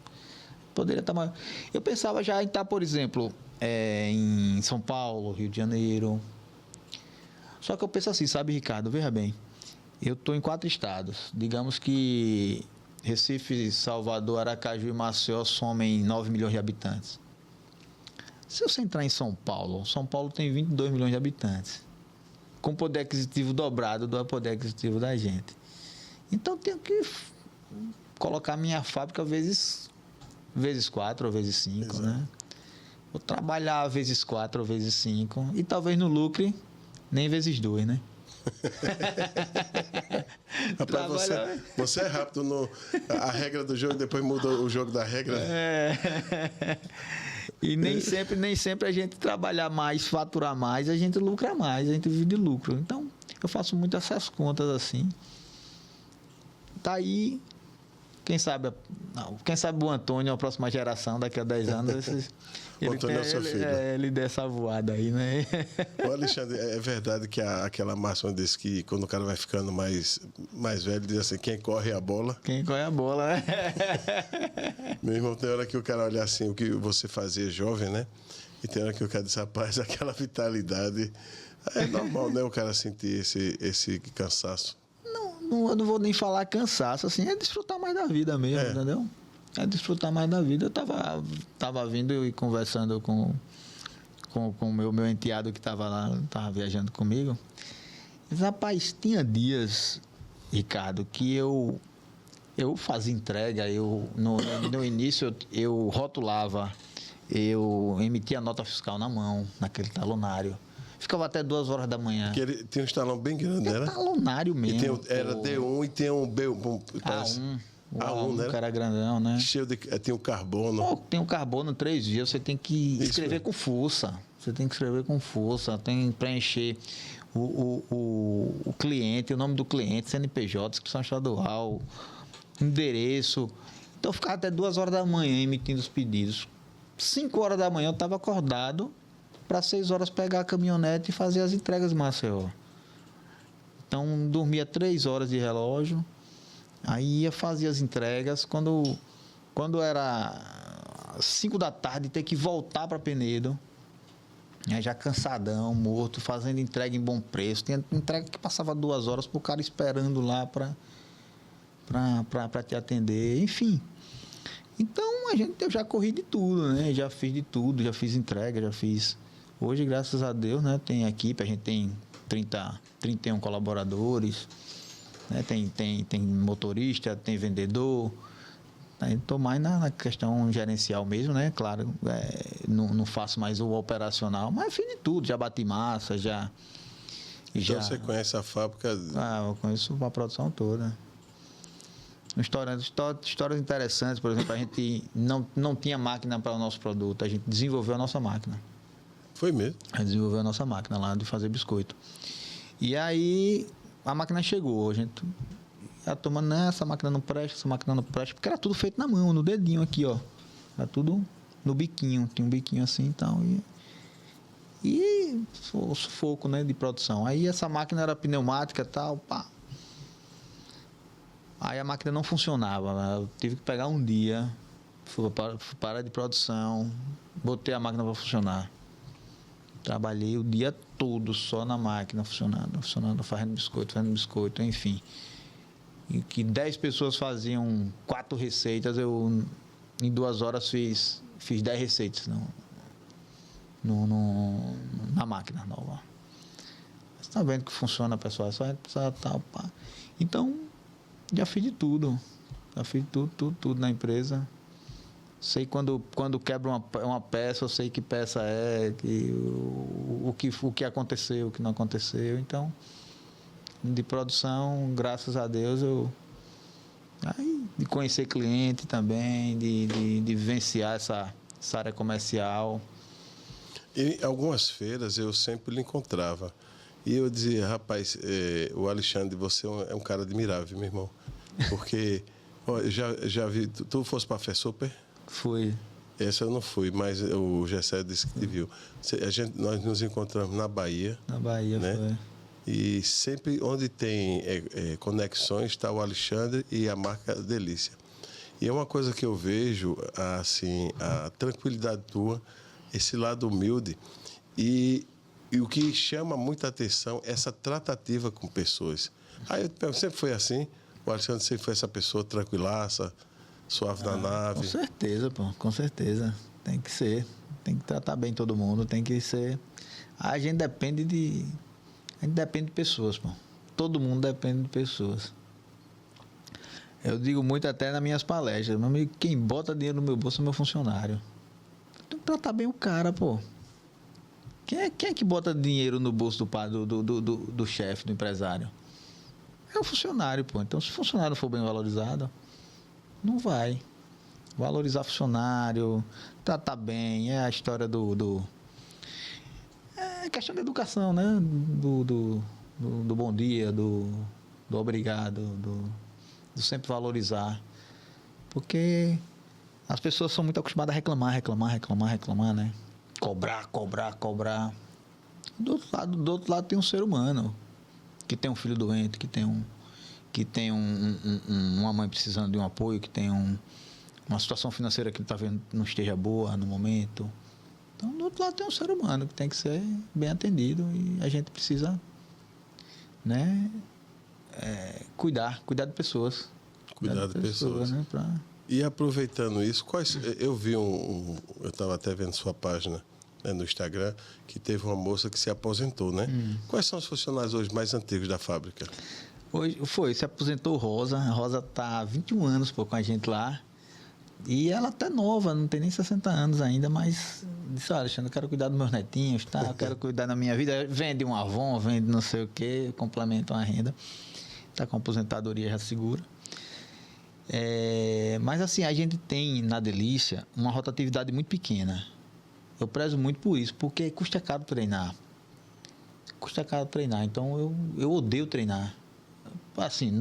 poderia estar mais... Eu pensava já em estar, por exemplo, em São Paulo, Rio de Janeiro. Só que eu penso assim, sabe, Ricardo? Veja bem, eu estou em 4 estados. Digamos que Recife, Salvador, Aracaju e Maceió somem 9 milhões de habitantes. Se você entrar em São Paulo tem 22 milhões de habitantes, com poder aquisitivo dobrado do poder aquisitivo da gente. Então, tenho que colocar minha fábrica vezes 4 ou vezes 5, né? Vou trabalhar vezes 4 ou vezes 5 e talvez no lucre nem vezes 2, né? Rapaz, você é rápido a regra do jogo, depois muda o jogo da regra. E nem sempre a gente trabalhar mais, faturar mais, a gente lucra mais, a gente vive de lucro. Então, eu faço muito essas contas assim. Tá aí, quem sabe o Antônio, a próxima geração, daqui a 10 anos, o Antônio é seu filho. Ele der essa voada aí, né? Ô, Alexandre, é verdade que aquela máxima diz que quando o cara vai ficando mais velho, diz assim, quem corre é a bola. Quem corre é a bola, né? Meu irmão, tem hora que o cara olha assim, o que você fazia jovem, né? E tem hora que o cara diz, rapaz, aquela vitalidade. É normal, né? O cara sentir esse cansaço. Eu não vou nem falar cansaço, assim, é desfrutar mais da vida mesmo, entendeu? É desfrutar mais da vida. Eu tava vindo e conversando com o meu enteado que estava lá, estava viajando comigo. Mas, rapaz, tinha dias, Ricardo, que eu fazia entrega, no início eu rotulava, eu emitia nota fiscal na mão, naquele talonário. Ficava até 2 horas da manhã. Porque ele tinha um talão bem grande, né? Talonário mesmo. Era D1 e tem um B1. A1, né? O cara grandão, né? Cheio de... Tem o carbono. Tem o carbono 3 dias, você tem que escrever com força. Você tem que escrever com força, tem que preencher o cliente, o nome do cliente, CNPJ, inscrição estadual, endereço. Então eu ficava até 2 horas da manhã emitindo os pedidos. 5 horas da manhã eu estava acordado para 6 horas pegar a caminhonete e fazer as entregas em Maceió. Então dormia 3 horas de relógio, aí ia fazer as entregas. Quando era 5 da tarde, ter que voltar para Penedo, já cansadão, morto, fazendo entrega em bom preço. Tinha entrega que passava 2 horas para o cara esperando lá para te atender, enfim. Então eu já corri de tudo, né? Já fiz de tudo, já fiz entrega, já fiz. Hoje, graças a Deus, né, tem equipe, a gente tem 31 colaboradores, né? Tem motorista, tem vendedor. Estou mais na questão gerencial mesmo, né? Claro, não faço mais o operacional, mas fiz de tudo, já bati massa, já... Então você conhece a fábrica? Eu conheço a produção toda. Histórias interessantes, por exemplo, a gente não tinha máquina para o nosso produto, a gente desenvolveu a nossa máquina. Foi mesmo? A gente desenvolveu a nossa máquina lá de fazer biscoito. E aí a máquina chegou, a gente... A turma, não, essa máquina não presta, porque era tudo feito na mão, no dedinho aqui, ó. Era tudo no biquinho, tinha um biquinho assim e tal. E o sufoco, né, de produção. Aí essa máquina era pneumática e tal, pá. Aí a máquina não funcionava, né? Eu tive que pegar um dia, fui parar de produção, botei a máquina para funcionar. Trabalhei o dia todo só na máquina funcionando, fazendo biscoito, enfim. E que 10 pessoas faziam 4 receitas, eu em 2 horas fiz 10 receitas na máquina nova. Você está vendo que funciona, pessoal? Só tal, pá. Então, já fiz de tudo. Já fiz tudo na empresa. Sei quando quebra uma peça, eu sei que peça é, o que aconteceu, o que não aconteceu. Então, de produção, graças a Deus, de conhecer cliente também, de vivenciar essa área comercial. Em algumas feiras eu sempre lhe encontrava. E eu dizia, rapaz, o Alexandre, você é um cara admirável, meu irmão. Porque, ó, eu já vi, tu fosse para a FESUPER? Fui. Essa eu não fui, mas o Gessé disse que te viu. Nós nos encontramos na Bahia. Na Bahia, né? foi. E sempre onde tem conexões está o Alexandre e a marca Delícia. E é uma coisa que eu vejo, assim, a tranquilidade tua, esse lado humilde. E o que chama muita atenção é essa tratativa com pessoas. Aí eu te pergunto, sempre foi assim? O Alexandre sempre foi essa pessoa tranquilaça, suave na nave? Com certeza, pô, com certeza. Tem que ser. Tem que tratar bem todo mundo, tem que ser. A gente depende de pessoas, pô. Todo mundo depende de pessoas. Eu digo muito até nas minhas palestras, meu amigo, quem bota dinheiro no meu bolso é meu funcionário. Tem que tratar bem o cara, pô. Quem é que bota dinheiro no bolso do chefe, do empresário? É o funcionário, pô. Então, se o funcionário for bem valorizado, não vai. Valorizar funcionário, tratar bem, é a história é questão da educação, né? Do bom dia, do obrigado, do sempre valorizar. Porque as pessoas são muito acostumadas a reclamar, né? Cobrar. Do outro lado tem um ser humano que tem um filho doente, que tem uma mãe precisando de um apoio, que tem uma situação financeira que ele está vendo não esteja boa no momento. Então, do outro lado tem um ser humano que tem que ser bem atendido e a gente precisa, né, cuidar de pessoas. Cuidar de pessoas. Né, E aproveitando isso, eu vi eu estava até vendo sua página, né, no Instagram, que teve uma moça que se aposentou, né? Quais são os funcionários hoje mais antigos da fábrica? Hoje se aposentou Rosa. A Rosa está há 21 anos com a gente lá. E ela até nova, não tem nem 60 anos ainda, mas disse, olha, Alexandre, eu quero cuidar dos meus netinhos, tá? Eu quero cuidar da minha vida. Vende um Avon, vende não sei o quê, complementa uma renda. Está com aposentadoria já segura. Mas assim, a gente tem na Delícia uma rotatividade muito pequena. Eu prezo muito por isso, porque custa caro treinar. Então eu odeio treinar. Assim,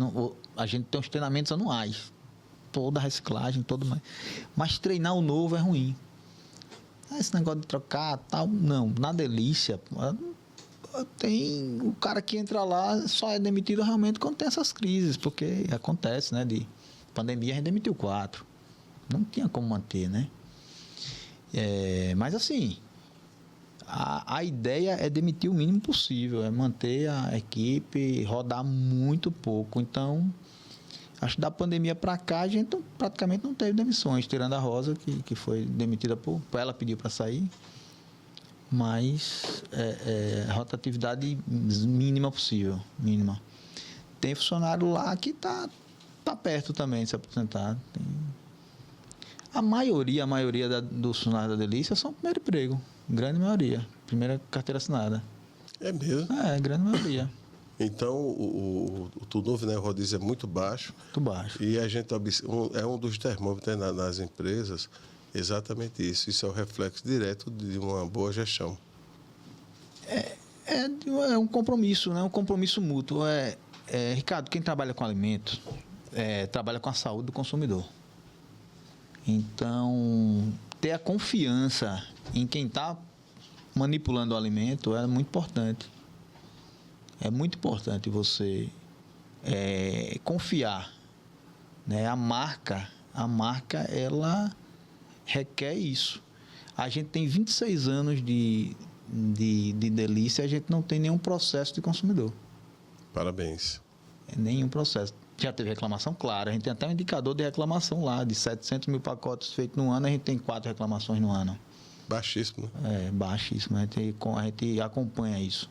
a gente tem os treinamentos anuais. Toda a reciclagem, todo mais. Mas treinar o novo é ruim. Esse negócio de trocar, tal, não. Na Delícia, tem o cara que entra lá só é demitido realmente quando tem essas crises, porque acontece, né? De pandemia a gente demitiu 4. Não tinha como manter, né? Mas assim, a ideia é demitir o mínimo possível, é manter a equipe, rodar muito pouco. Então, acho que da pandemia para cá a gente praticamente não teve demissões, tirando a Rosa, que foi demitida por ela pediu para sair. Mas a rotatividade mínima possível, mínima. Tem funcionário lá que tá perto também de se aposentar. A maioria dos funcionários da Delícia são primeiro emprego, grande maioria, primeira carteira assinada. É mesmo? Grande maioria. Então, o turnover, né, o rodízio é muito baixo. Muito baixo. E a gente é um dos termômetros, né, nas empresas, exatamente isso. Isso é o reflexo direto de uma boa gestão. É um compromisso, né? Um compromisso mútuo. Ricardo, quem trabalha com alimentos trabalha com a saúde do consumidor. Então, ter a confiança em quem está manipulando o alimento é muito importante. É muito importante você confiar, né? A marca, ela requer isso. A gente tem 26 anos de Delícia, a gente não tem nenhum processo de consumidor. Parabéns. Nenhum processo. Já teve reclamação? Claro. A gente tem até um indicador de reclamação lá. De 700 mil pacotes feitos no ano, a gente tem 4 reclamações no ano. Baixíssimo, né? Baixíssimo. A gente acompanha isso.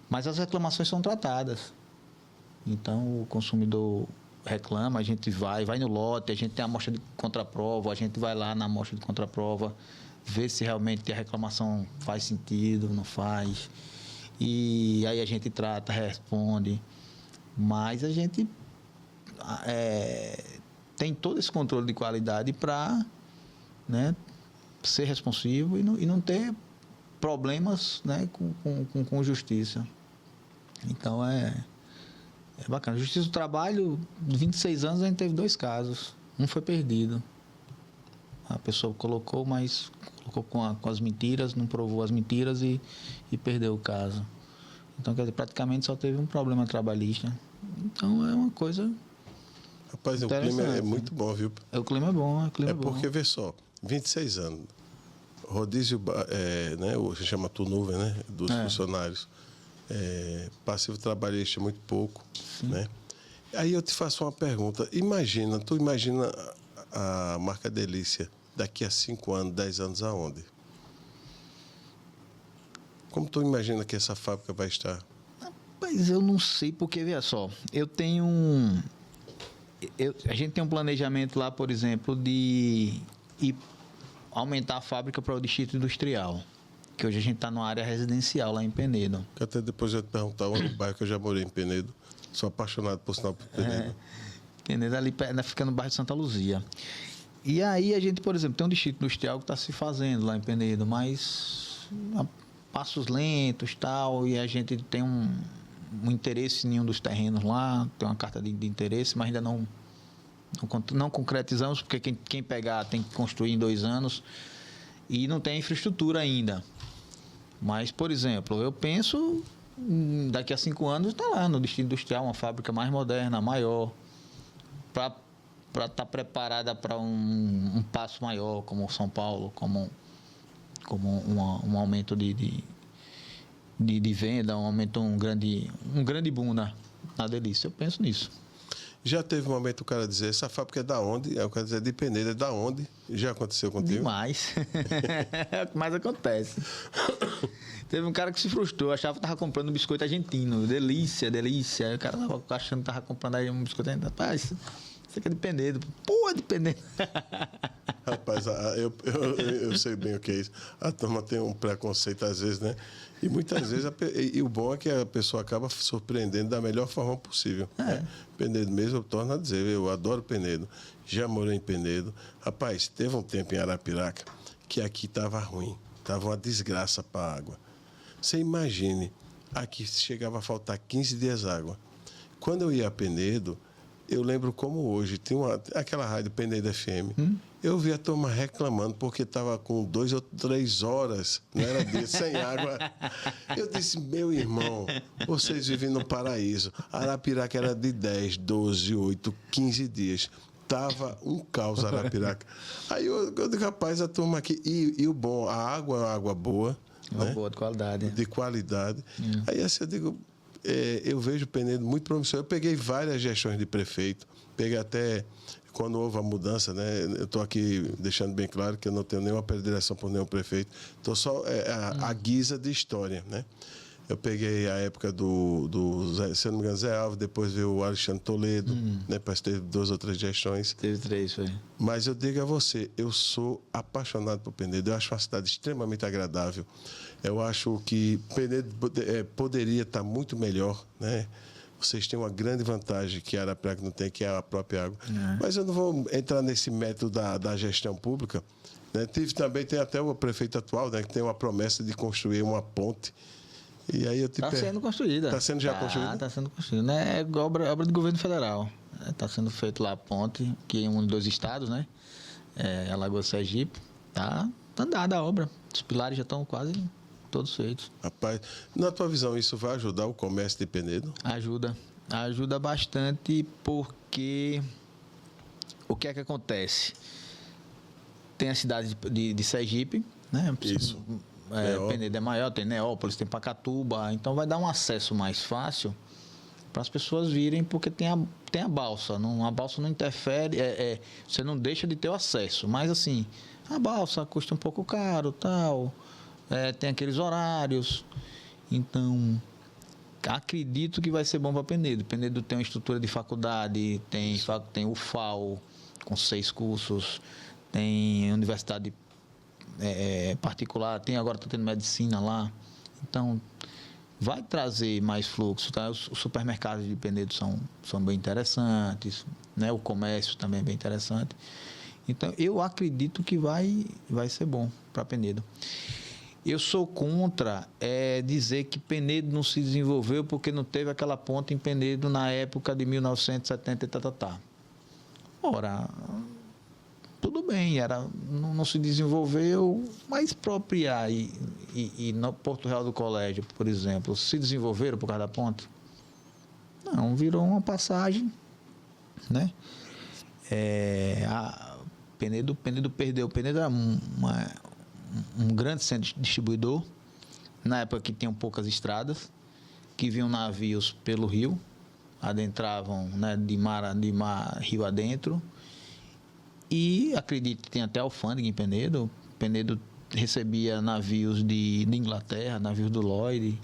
Mas as reclamações são tratadas. Então, o consumidor reclama, a gente vai no lote, a gente tem a amostra de contraprova, a gente vai lá na amostra de contraprova, vê se realmente a reclamação faz sentido, não faz. E aí a gente trata, responde. Mas a gente tem todo esse controle de qualidade para, né, ser responsivo e não ter problemas, né, com justiça. Então é bacana. Justiça do Trabalho, de 26 anos, a gente teve 2 casos. Um foi perdido. A pessoa colocou, mas colocou com as mentiras, não provou as mentiras e perdeu o caso. Então, quer dizer, praticamente só teve um problema trabalhista. Então, é uma coisa... Rapaz, o clima é muito bom, viu? O clima é bom, o clima é bom. Porque, vê só, 26 anos, rodízio, né, o que chama turnover, né, dos funcionários, passivo trabalhista muito pouco, né? Aí eu te faço uma pergunta, tu imagina a marca Delícia daqui a 5 anos, 10 anos aonde? Como tu imagina que essa fábrica vai estar? Rapaz, eu não sei, porque, veja só, a gente tem um planejamento lá, por exemplo, de aumentar a fábrica para o distrito industrial, que hoje a gente está numa área residencial lá em Penedo. Que até depois eu ia te perguntar onde o bairro que eu já morei em Penedo. Sou apaixonado por sinal por Penedo. Penedo ali fica no bairro de Santa Luzia. E aí a gente, por exemplo, tem um distrito industrial que está se fazendo lá em Penedo, mas a passos lentos tal, e a gente tem um interesse em um dos terrenos lá, tem uma carta de interesse, mas ainda não concretizamos, porque quem pegar tem que construir em 2 anos e não tem infraestrutura ainda. Mas, por exemplo, eu penso, daqui a 5 anos está lá no distrito industrial, uma fábrica mais moderna, maior, para estar preparada para um passo maior, como São Paulo, como um aumento de venda, um grande boom na Delícia. Eu penso nisso. Já teve um momento o cara dizer, essa fábrica é da onde? Aí o cara dizer, de Penedo, é da onde? Já aconteceu contigo? Demais. É o que mais acontece. Teve um cara que se frustrou, achava que estava comprando um biscoito argentino. Delícia, delícia. Aí o cara estava achando que estava comprando aí um biscoito argentino. Rapaz, isso aqui é de Penedo. Pô, é de Penedo. Rapaz, eu sei bem o que é isso. A turma tem um preconceito às vezes, né? E muitas vezes, e o bom é que a pessoa acaba surpreendendo da melhor forma possível. Né? Penedo mesmo, eu torno a dizer, eu adoro Penedo. Já morei em Penedo. Rapaz, teve um tempo em Arapiraca que aqui estava ruim. Estava uma desgraça para a água. Você imagine, aqui chegava a faltar 15 dias água. Quando eu ia a Penedo, eu lembro como hoje, tem aquela rádio Penedo FM. Eu vi a turma reclamando porque estava com 2 ou 3 horas, não era dia, sem água. Eu disse, meu irmão, vocês vivem no paraíso. Arapiraca era de 10, 12, 8, 15 dias. Tava um caos Arapiraca. Aí eu digo, rapaz, a turma aqui... E o bom, a água é uma água boa. Uma né? boa, de qualidade. De qualidade. Aí assim, eu digo... eu vejo o Penedo muito promissor. Eu peguei várias gestões de prefeito. Peguei até... Quando houve a mudança, né? Eu estou aqui deixando bem claro que eu não tenho nenhuma predileção por nenhum prefeito. Estou só a guisa de história, né? Eu peguei a época do se eu não me engano, Zé Alves, depois veio o Alexandre Toledo, né? Parece que teve 2 ou 3 gestões. Teve 3, foi. Mas eu digo a você, eu sou apaixonado por Penedo. Eu acho uma cidade extremamente agradável. Eu acho que Penedo poderia estar muito melhor, né? Vocês têm uma grande vantagem que a Arapiraca não tem, que é a própria água. Mas eu não vou entrar nesse método da gestão pública. Né? Tem até o prefeito atual, né, que tem uma promessa de construir uma ponte. E aí eu te Está sendo construída. Está sendo já construída? Está sendo construída. Né? É obra do governo federal. Está sendo feito lá a ponte, que é um dos 2 estados, né? Alagoas e Sergipe. Está andada a obra. Os pilares já estão quase... todos feitos. Rapaz, na tua visão, isso vai ajudar o comércio de Penedo? Ajuda bastante, porque o que é que acontece? Tem a cidade de Sergipe, né? Isso. Penedo é maior, tem Neópolis, tem Pacatuba, então vai dar um acesso mais fácil para as pessoas virem, porque tem a balsa. A balsa não interfere, você não deixa de ter o acesso, mas assim, a balsa custa um pouco caro, tal. Tem aqueles horários. Então, acredito que vai ser bom para Penedo. Penedo tem uma estrutura de faculdade, tem o FAO, com 6 cursos, tem universidade particular, agora está tendo medicina lá. Então, vai trazer mais fluxo. Tá? Os supermercados de Penedo são bem interessantes, né? O comércio também é bem interessante. Então, eu acredito que vai ser bom para Penedo. Eu sou contra dizer que Penedo não se desenvolveu porque não teve aquela ponte em Penedo na época de 1970 e Ora, tudo bem, não se desenvolveu, mas própria e no Porto Real do Colégio, por exemplo, se desenvolveram por causa da ponte? Não, virou uma passagem, né? Penedo perdeu. O Penedo era um grande centro distribuidor, na época que tinham poucas estradas, que vinham navios pelo rio, adentravam, né, de mar rio adentro, e acredito que tem até alfândega em Penedo. Penedo recebia navios de Inglaterra, navios do Lloyd.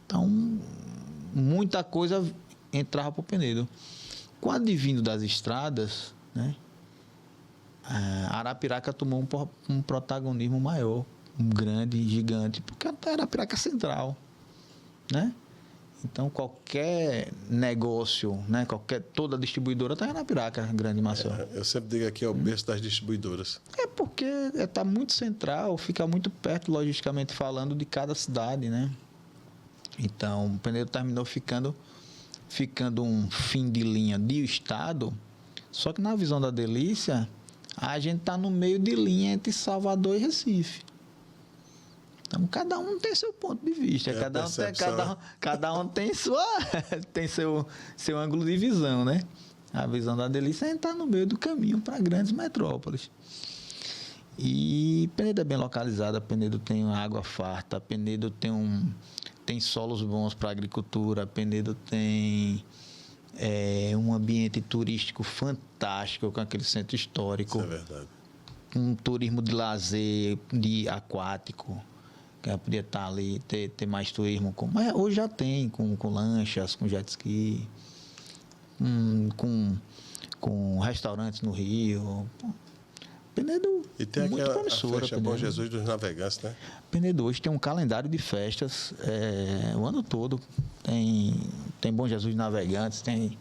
Então, muita coisa entrava para o Penedo. Com o advindo das estradas, né, Arapiraca tomou um protagonismo maior, um grande, gigante, porque até Arapiraca é central, né? Então, qualquer negócio, né, toda distribuidora está em Arapiraca, Grande Maceió. Eu sempre digo aqui, é o berço das distribuidoras. É porque está muito central, fica muito perto, logisticamente falando, de cada cidade, né? Então, o Penedo terminou ficando um fim de linha de estado, só que na visão da Delícia, a gente está no meio de linha entre Salvador e Recife. Então, cada um tem seu ponto de vista, cada um tem seu ângulo de visão, né? A visão da Delícia é a gente está no meio do caminho para grandes metrópoles. E Penedo é bem localizada, Penedo tem água farta, Penedo tem solos bons para agricultura, Penedo tem um ambiente turístico fantástico com aquele centro histórico. Isso é verdade. Um turismo de lazer, de aquático, que podia estar ali, ter mais turismo. Mas hoje já tem, com lanchas, com jet ski, com restaurantes no Rio. Penedo, e tem muito aquela promissora. Festa Bom Jesus dos Navegantes, né? Penedo hoje tem um calendário de festas o ano todo. Tem Bom Jesus dos Navegantes, tem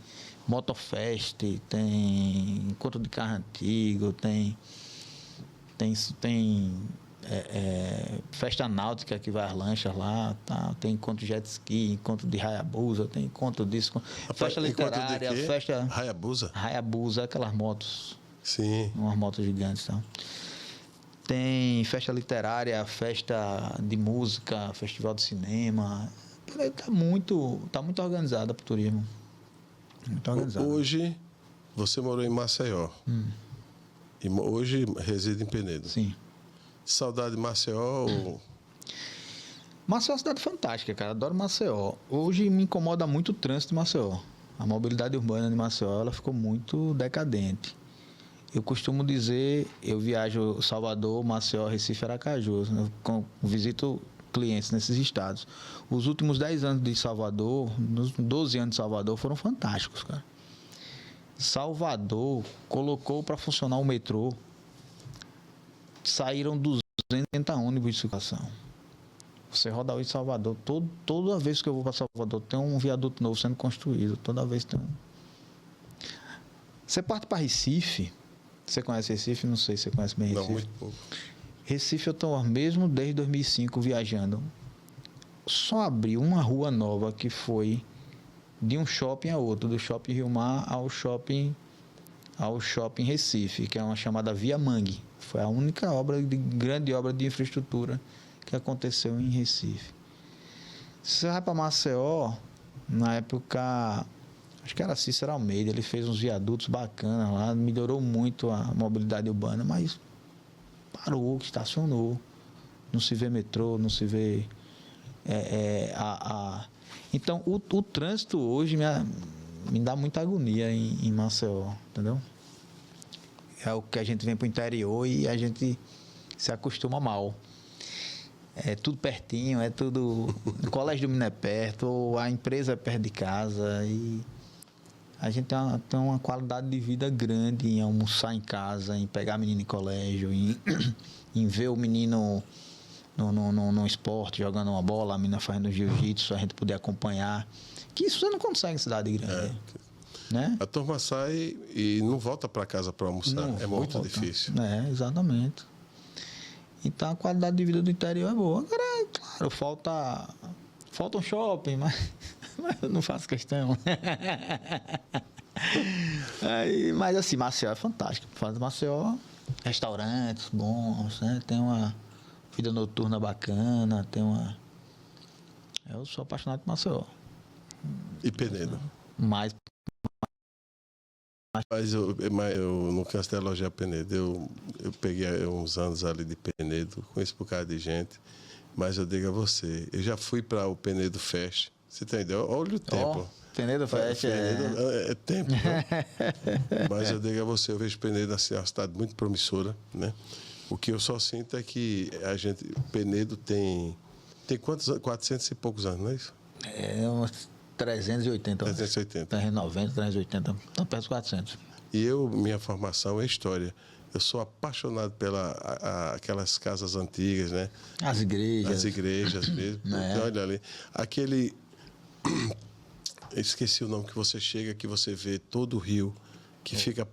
Motofest, tem Encontro de Carro Antigo, tem festa náutica que vai às lanchas lá, tá? Tem encontro de jet ski, encontro de Hayabusa, tem encontro disso, festa literária, festa Hayabusa, aquelas motos. Sim. Umas motos gigantes, tá? Tem festa literária, festa de música, festival de cinema. Está muito organizada para o turismo. Muito organizada. Hoje, você morou em Maceió. E hoje reside em Penedo. Sim. Saudade de Maceió? Maceió é uma cidade fantástica, cara. Adoro Maceió. Hoje me incomoda muito o trânsito de Maceió. A mobilidade urbana de Maceió ela ficou muito decadente. Eu costumo dizer, eu viajo Salvador, Maceió, Recife, Aracaju. Eu visito clientes nesses estados. Os últimos 10 anos de Salvador, nos 12 anos de Salvador, foram fantásticos, cara. Salvador colocou para funcionar o metrô. Saíram 280 ônibus de circulação. Você roda hoje em Salvador, toda vez que eu vou para Salvador, tem um viaduto novo sendo construído. Toda vez tem um. Você parte para Recife. Você conhece Recife? Não sei se você conhece bem Recife. Não, muito pouco. Recife eu estou mesmo desde 2005 viajando. Só abriu uma rua nova que foi de um shopping a outro, do Shopping Rio Mar ao Shopping Recife, que é uma chamada Via Mangue. Foi a única grande obra de infraestrutura que aconteceu em Recife. Você vai para Maceió, na época, acho que era Cícero Almeida, ele fez uns viadutos bacanas lá, melhorou muito a mobilidade urbana, mas parou, estacionou. Não se vê metrô, não se vê... Então, o trânsito hoje me dá muita agonia em Maceió, entendeu? É o que a gente vem para o interior e a gente se acostuma mal. É tudo pertinho, é tudo... O colégio do menino é perto, a empresa é perto de casa e a gente tem uma qualidade de vida grande em almoçar em casa, em pegar menino em colégio, em ver o menino no esporte, jogando uma bola, a menina fazendo jiu-jitsu, a gente poder acompanhar. Que isso você não consegue em cidade grande. Né? A turma sai e não volta para casa para almoçar. Muito difícil. Exatamente. Então a qualidade de vida do interior é boa. Agora, claro, falta um shopping, mas eu não faço questão. Mas assim, Maceió é fantástico. Maceió restaurantes bons, né? Tem uma vida noturna bacana, tem uma... Eu sou apaixonado por Maceió. E Penedo? Mas Mas eu não canso de elogiar Penedo. Eu peguei uns anos ali de Penedo, conheço por causa de gente, mas eu digo a você, eu já fui para o Penedo Fest, você entendeu? Olha o tempo. Penedo Fest é tempo, né? Mas eu digo a você, eu vejo Penedo assim, uma cidade muito promissora, né? O que eu só sinto é que Penedo tem quantos anos? 400 e poucos anos, não é isso? É uns 380. 380. 390, 380, estão perto dos 400. E minha formação é história. Eu sou apaixonado aquelas casas antigas, né? As igrejas. As igrejas mesmo. Então, olha ali. Aquele... Esqueci o nome que você chega, que você vê todo o rio, que fica...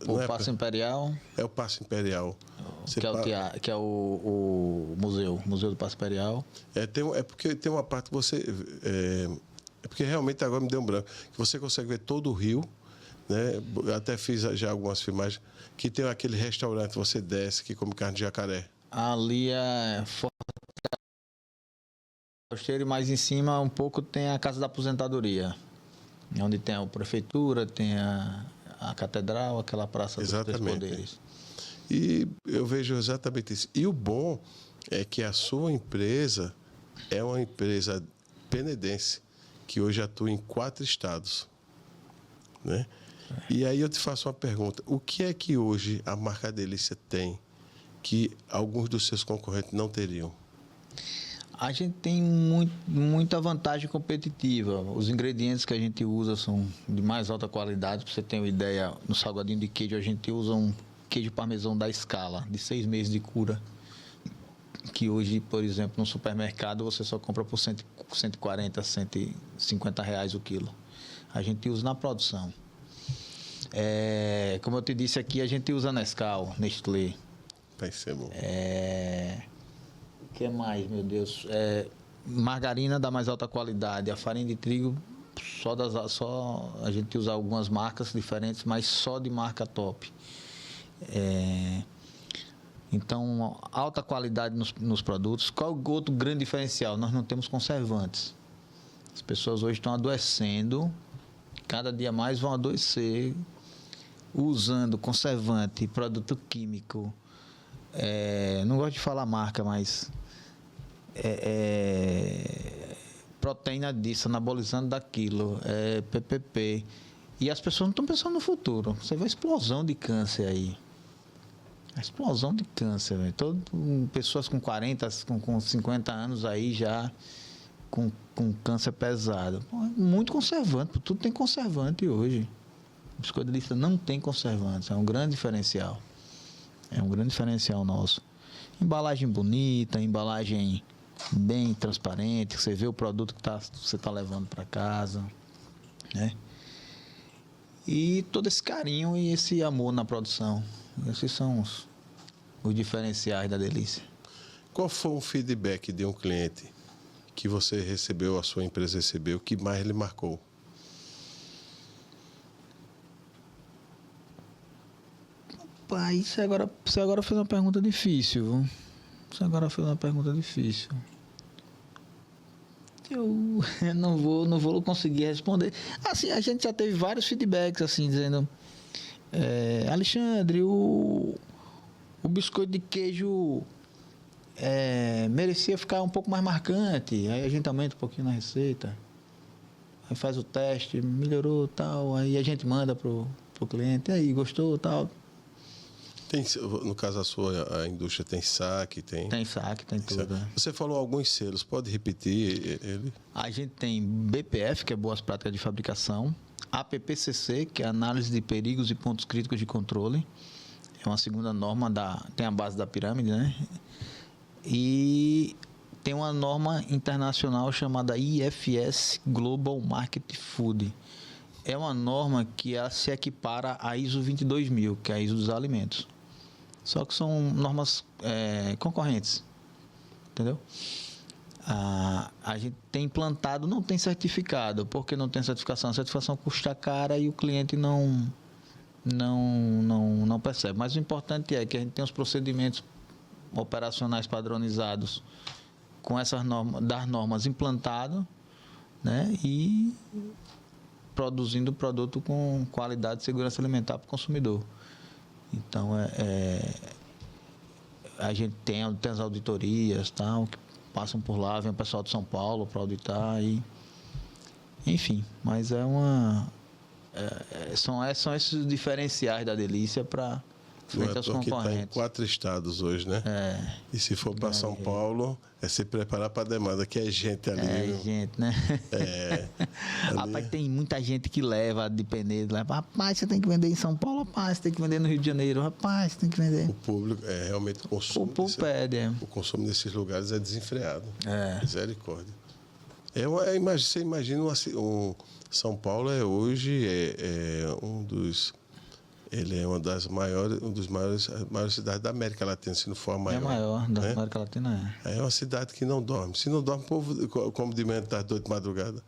O Paço Imperial. É o Paço Imperial. Que é o Museu do Paço Imperial. É porque tem uma parte que você... É porque realmente agora me deu um branco. Que você consegue ver todo o rio, né? Eu até fiz já algumas filmagens, que tem aquele restaurante que você desce, que come carne de jacaré. Ali é Forte, mais em cima um pouco tem a Casa da Aposentadoria, onde tem a prefeitura, tem a catedral, aquela praça dos Três Poderes. E eu vejo exatamente isso. E o bom é que a sua empresa é uma empresa penedense, que hoje atua em 4 estados, né? E aí eu te faço uma pergunta. O que é que hoje a marca Delícia tem que alguns dos seus concorrentes não teriam? A gente tem muita vantagem competitiva. Os ingredientes que a gente usa são de mais alta qualidade. Para você ter uma ideia, no salgadinho de queijo a gente usa um queijo parmesão da Scala, de 6 meses de cura, que hoje, por exemplo, no supermercado você só compra por 140, 150 reais o quilo. A gente usa na produção. Como eu te disse aqui, a gente usa Nescau, Nestlé. Vai ser bom. O que mais, meu Deus? Margarina da mais alta qualidade. A farinha de trigo, só a gente usa algumas marcas diferentes, mas só de marca top. Então, alta qualidade nos produtos. Qual o outro grande diferencial? Nós não temos conservantes. As pessoas hoje estão adoecendo, cada dia mais vão adoecer, usando conservante, produto químico. Não gosto de falar marca, mas proteína disso, anabolizando daquilo, PPP. E as pessoas não estão pensando no futuro. Você vê a explosão de câncer aí. A explosão de câncer, velho. Pessoas com 40, com 50 anos aí já com câncer pesado. Muito conservante, tudo tem conservante hoje. O biscoito de Delícia não tem conservantes, é um grande diferencial. É um grande diferencial nosso. Embalagem bonita, embalagem bem transparente, você vê o produto que você está levando para casa, né? E todo esse carinho e esse amor na produção. Esses são os diferenciais da Delícia. Qual foi um feedback de um cliente que você recebeu, a sua empresa recebeu, que mais lhe marcou? Pai, você agora fez uma pergunta difícil, viu? Você agora fez uma pergunta difícil. Eu não vou conseguir responder. Assim, a gente já teve vários feedbacks, assim, dizendo... Alexandre, o biscoito de queijo merecia ficar um pouco mais marcante. Aí a gente aumenta um pouquinho na receita. Aí faz o teste, melhorou, tal. Aí a gente manda pro cliente. E aí, gostou, tal. No caso a indústria tem saque, tem saque, tem tudo. Saque. Você falou alguns selos, pode repetir ele? A gente tem BPF, que é Boas Práticas de Fabricação, APPCC, que é Análise de Perigos e Pontos Críticos de Controle, é uma segunda norma, tem a base da pirâmide, né? E tem uma norma internacional chamada IFS Global Market Food. É uma norma que ela se equipara à ISO 22000, que é a ISO dos alimentos. Só que são normas concorrentes, entendeu? A gente tem implantado, não tem certificado. Por que não tem certificação? A certificação custa cara e o cliente não não percebe. Mas o importante é que a gente tem os procedimentos operacionais padronizados com essas normas, das normas implantadas, né? E produzindo produto com qualidade e segurança alimentar para o consumidor. Então, a gente tem as auditorias, tal, que passam por lá, vem o pessoal de São Paulo para auditar, enfim, mas são esses diferenciais da Delícia para frente aos concorrentes. Está em 4 estados hoje, né? E se for para São Paulo, é se preparar para a demanda, que é gente ali. Gente, né? Rapaz, tem muita gente que leva de Penedo. Rapaz, você tem que vender em São Paulo, rapaz, você tem que vender no Rio de Janeiro, rapaz, você tem que vender. O público, realmente o consumo. O povo pede. O consumo nesses lugares é desenfreado. Misericórdia. Você imagina São Paulo hoje um dos. Ele é uma das maiores cidades da América Latina, se não for a maior. É a maior da América Latina, É uma cidade que não dorme. Se não dorme, o povo come de manhã, tarde, noite, de madrugada.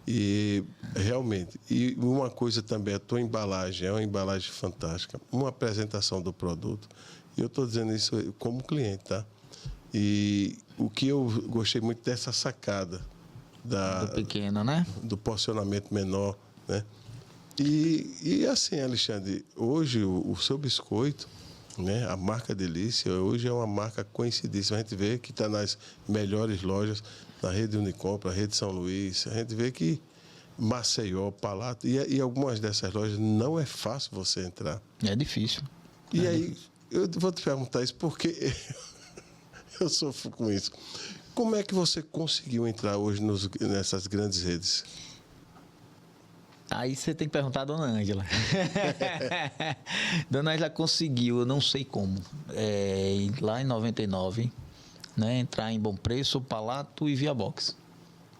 E realmente, e uma coisa também, a tua embalagem é uma embalagem fantástica, uma apresentação do produto. E eu estou dizendo isso como cliente, tá? E o que eu gostei muito dessa sacada do pequeno, né? Do porcionamento menor, né? E assim, Alexandre, hoje o seu biscoito, né, a marca Delícia, hoje é uma marca conhecidíssima. A gente vê que está nas melhores lojas, na rede Unicompra, na rede São Luís. A gente vê que Maceió, Palato, e algumas dessas lojas não é fácil você entrar. É difícil. E aí, eu vou te perguntar isso porque eu sofro com isso. Como é que você conseguiu entrar hoje nessas grandes redes? Aí você tem que perguntar a Dona Ângela. Dona Ângela conseguiu, eu não sei como, lá em 99, né, entrar em Bom Preço, Palato e Via Box.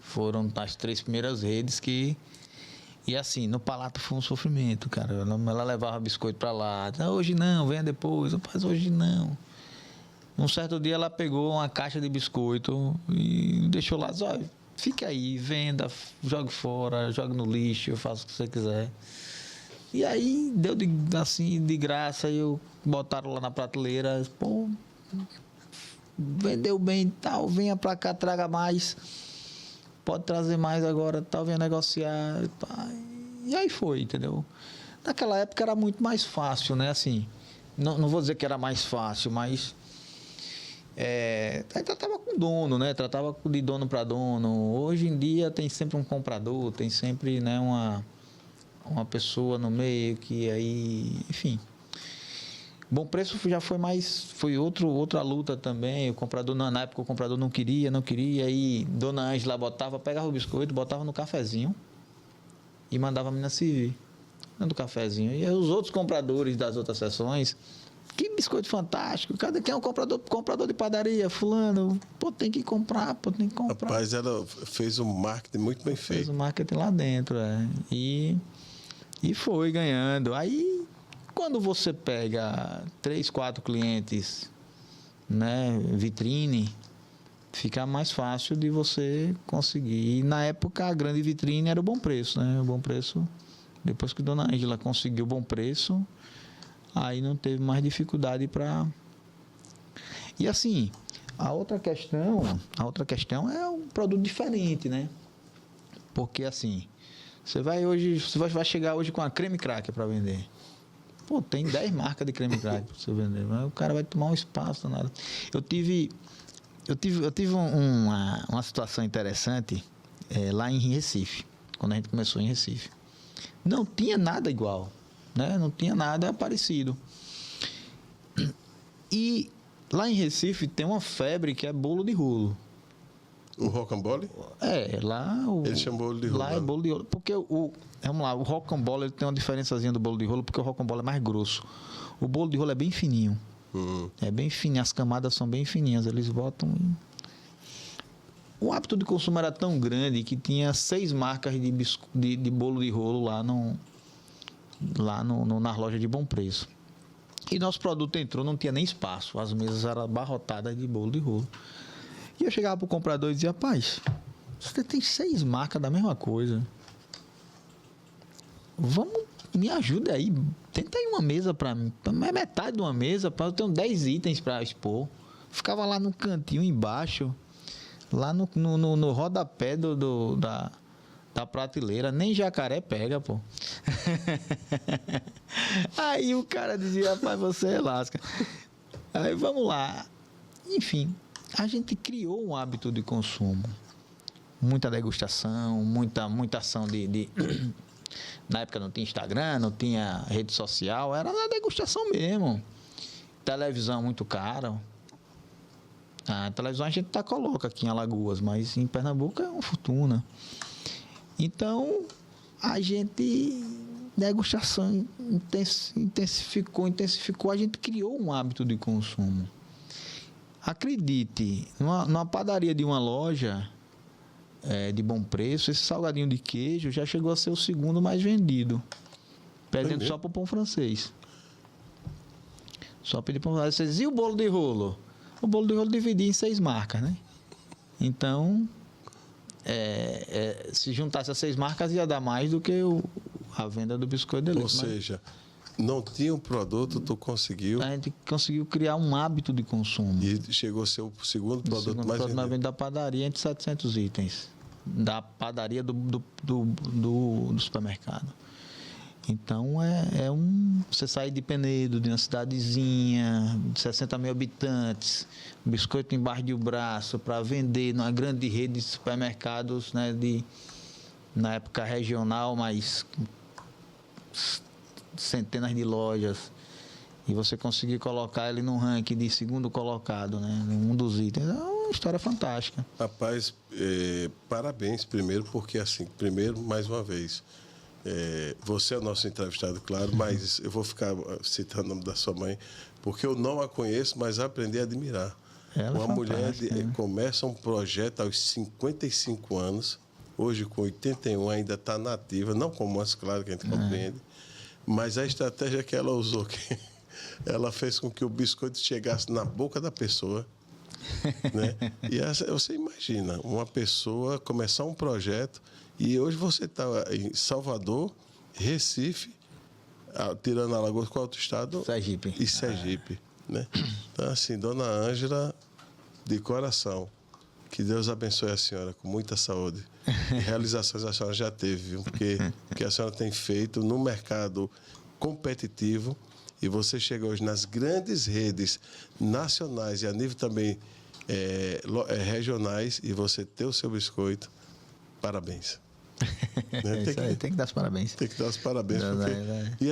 Foram as 3 primeiras redes que... E assim, no Palato foi um sofrimento, cara. Ela levava biscoito para lá. Hoje não, venha depois. Rapaz, hoje não. Um certo dia ela pegou uma caixa de biscoito e deixou lá, olha, fique aí, venda, jogue fora, jogue no lixo, faça o que você quiser. E aí deu de graça, botaram lá na prateleira, pô, vendeu bem e tal, venha pra cá, traga mais, pode trazer mais agora, tal, venha negociar. E aí foi, entendeu? Naquela época era muito mais fácil, né? Assim, não vou dizer que era mais fácil, mas... aí tratava com dono, né? Tratava de dono para dono. Hoje em dia tem sempre um comprador, tem sempre, né, uma pessoa no meio que aí, enfim. Bom Preço já foi outra luta também. O comprador, na época o comprador não queria, aí Dona Ângela pegava o biscoito, botava no cafezinho e mandava a menina servir no cafezinho. E aí os outros compradores das outras sessões: que biscoito fantástico, quem é o comprador de padaria? Fulano, tem que comprar. Rapaz, ela fez um marketing muito bem feito. Fez um marketing lá dentro, E foi ganhando. Aí, quando você pega 3, 4 clientes, né, vitrine, fica mais fácil de você conseguir. E na época, a grande vitrine era o Bom Preço, né? O Bom Preço, depois que Dona Ângela conseguiu o Bom Preço, aí não teve mais dificuldade para... E assim, a outra questão é um produto diferente, né? Porque assim, você vai chegar hoje com a creme cracker para vender. Pô, tem 10 marcas de creme cracker para você vender, mas o cara vai tomar um espaço danado. Eu tive uma situação interessante lá em Recife, quando a gente começou em Recife. Não tinha nada igual, né? Não tinha nada parecido. E lá em Recife tem uma febre que é bolo de rolo. O rocambole? Lá... Ele chama bolo de rolo. Lá é bolo de rolo. Porque vamos lá, o rocambole ele tem uma diferençazinha do bolo de rolo, porque o rocambole é mais grosso. O bolo de rolo é bem fininho. É bem fininho, as camadas são bem fininhas. Eles botam... O hábito de consumo era tão grande que tinha 6 marcas de bolo de rolo lá na loja de Bom Preço. E nosso produto entrou, não tinha nem espaço. As mesas eram abarrotadas de bolo de rolo. E eu chegava pro comprador e dizia: rapaz, você tem 6 marcas da mesma coisa. Vamos me ajuda aí, tenta aí uma mesa para mim, metade de uma mesa, eu tenho 10 itens para expor. Ficava lá no cantinho embaixo, lá no rodapé da prateleira, nem jacaré pega, pô. Aí o cara dizia, rapaz, você é lasca. Aí vamos lá. Enfim, a gente criou um hábito de consumo. Muita degustação, muita ação de... Na época não tinha Instagram, não tinha rede social, era na degustação mesmo. Televisão muito caro. A televisão a gente coloca aqui em Alagoas, mas em Pernambuco é uma fortuna. Então, a gente, degustação intensificou, a gente criou um hábito de consumo. Acredite, numa padaria de uma loja de bom preço, esse salgadinho de queijo já chegou a ser o segundo mais vendido, perdendo só para o pão francês. Só pedir para o pão francês. E o bolo de rolo? O bolo de rolo dividia em 6 marcas, né? Então... se juntasse as 6 marcas ia dar mais do que a venda do biscoito de leite. Ou seja, não tinha um produto, tu conseguiu. A gente conseguiu criar um hábito de consumo. E chegou a ser o segundo produto mais vendido da padaria entre 700 itens. Da padaria do supermercado. Então, você sair de Penedo, de uma cidadezinha de 60 mil habitantes, biscoito embaixo do braço, para vender numa grande rede de supermercados, né, na época regional, mas centenas de lojas, e você conseguir colocar ele num ranking de segundo colocado, né, um dos itens, é uma história fantástica. Rapaz, parabéns primeiro, porque assim, mais uma vez... você é o nosso entrevistado, claro, mas eu vou ficar citando o nome da sua mãe, porque eu não a conheço, mas aprendi a admirar. Ela uma mulher começa um projeto aos 55 anos, hoje com 81 ainda está nativa, não como antes, claro que a gente compreende, mas a estratégia que ela usou, que ela fez com que o biscoito chegasse na boca da pessoa, né? E você imagina, uma pessoa começar um projeto. E hoje você está em Salvador, Recife, tirando Alagoas, qual outro estado? Sergipe. E Sergipe, né? Então, assim, dona Ângela, de coração, que Deus abençoe a senhora com muita saúde. E realizações a senhora já teve, viu? Porque o que a senhora tem feito no mercado competitivo, e você chega hoje nas grandes redes nacionais e a nível também regionais, e você ter o seu biscoito, parabéns. Né? Tem que dar os parabéns. Tem que dar os parabéns.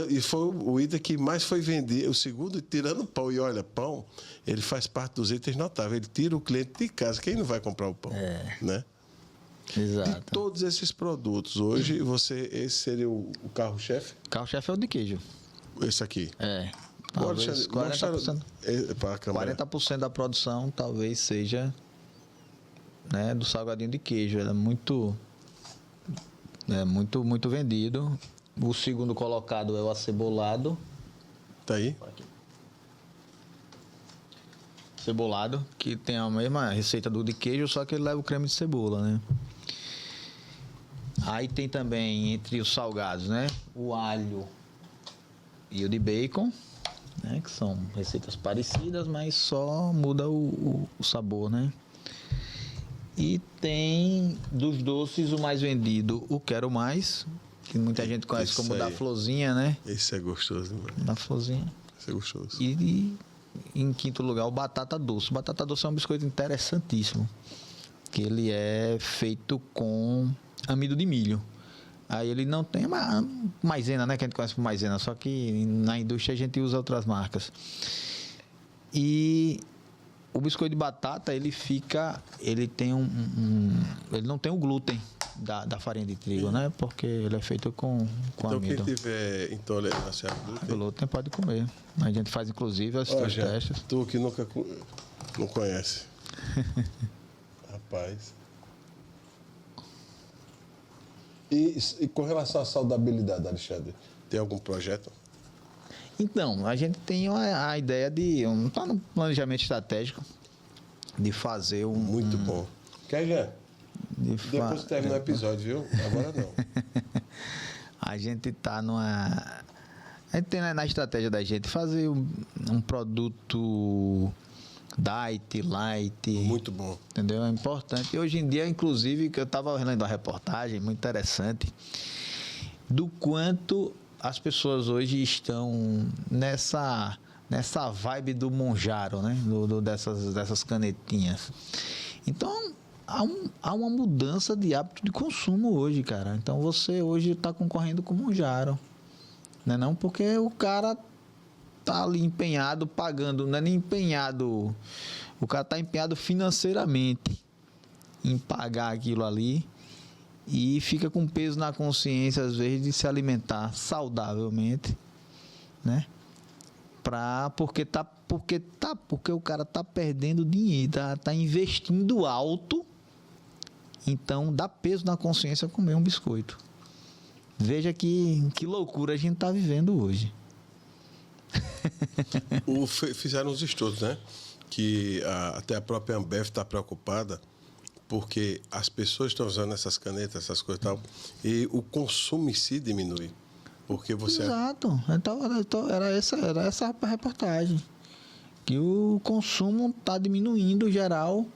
E foi o item que mais foi vendido. O segundo, tirando pão. E olha, pão, ele faz parte dos itens notáveis. Ele tira o cliente de casa. Quem não vai comprar o pão? Né? Exato. E todos esses produtos, hoje, esse seria o carro-chefe? O carro-chefe é o de queijo. Esse aqui? Talvez 40%, 40% da produção talvez seja, né, do salgadinho de queijo. Ele é muito vendido. O segundo colocado é o acebolado. Tá aí? Cebolado, que tem a mesma receita do de queijo, só que ele leva o creme de cebola, né? Aí tem também, entre os salgados, né, o alho e o de bacon, né, que são receitas parecidas, mas só muda o sabor, né? E tem dos doces o mais vendido, o Quero Mais, que muita gente conhece como da florzinha, né? Esse é gostoso, mano. Da florzinha. Esse é gostoso. E em quinto lugar, o Batata Doce. O Batata Doce é um biscoito interessantíssimo, que ele é feito com amido de milho. Aí ele não tem maisena, né? Que a gente conhece por maisena, só que na indústria a gente usa outras marcas. E o biscoito de batata, ele tem ele não tem o glúten da farinha de trigo, né? Porque ele é feito com então, amido. Quem tiver intolerância a glúten pode comer. A gente faz, inclusive, os testes. Tu que nunca não conhece. Rapaz. E com relação à saudabilidade, Alexandre, tem algum projeto? Então, a gente tem a ideia de um planejamento estratégico de fazer um... Muito bom. Quer já? Depois termina o episódio, viu? Agora não. A gente tá numa... A gente tem na estratégia da gente fazer um produto diet, light. Muito bom. Entendeu? É importante. E hoje em dia, inclusive, que eu estava lendo uma reportagem muito interessante do quanto as pessoas hoje estão nessa vibe do Monjaro, né? Dessas canetinhas. Então, há uma mudança de hábito de consumo hoje, cara. Então, você hoje está concorrendo com o Monjaro. Não é não? Porque o cara tá ali empenhado, pagando, não é nem empenhado, o cara tá empenhado financeiramente em pagar aquilo ali e fica com peso na consciência, às vezes, de se alimentar saudavelmente, né? Porque o cara tá perdendo dinheiro, tá investindo alto, então dá peso na consciência comer um biscoito. Veja que loucura a gente tá vivendo hoje. Fizeram uns estudos, né? Que até a própria Ambev está preocupada porque as pessoas estão usando essas canetas, essas coisas e tal, e o consumo em si diminui. Porque você... Exato. Então, era essa a reportagem. Que o consumo está diminuindo geral,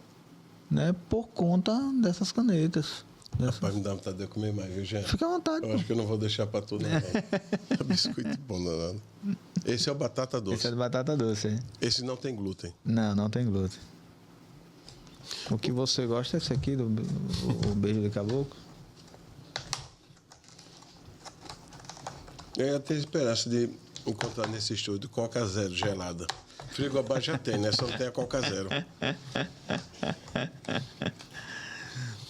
né? Por conta dessas canetas. Rapaz, me dá vontade de eu comer mais, viu, gente? Fica à vontade. Eu acho que eu não vou deixar para tu, não. É biscoito bom, não. Esse é o batata doce. Esse é de batata doce, hein? Esse não tem glúten. Não tem glúten. O que você gosta é esse aqui, o beijo de caboclo? Eu ia ter esperança de encontrar nesse estúdio Coca Zero gelada. Frigobar já tem, né? Só não tem a Coca Zero.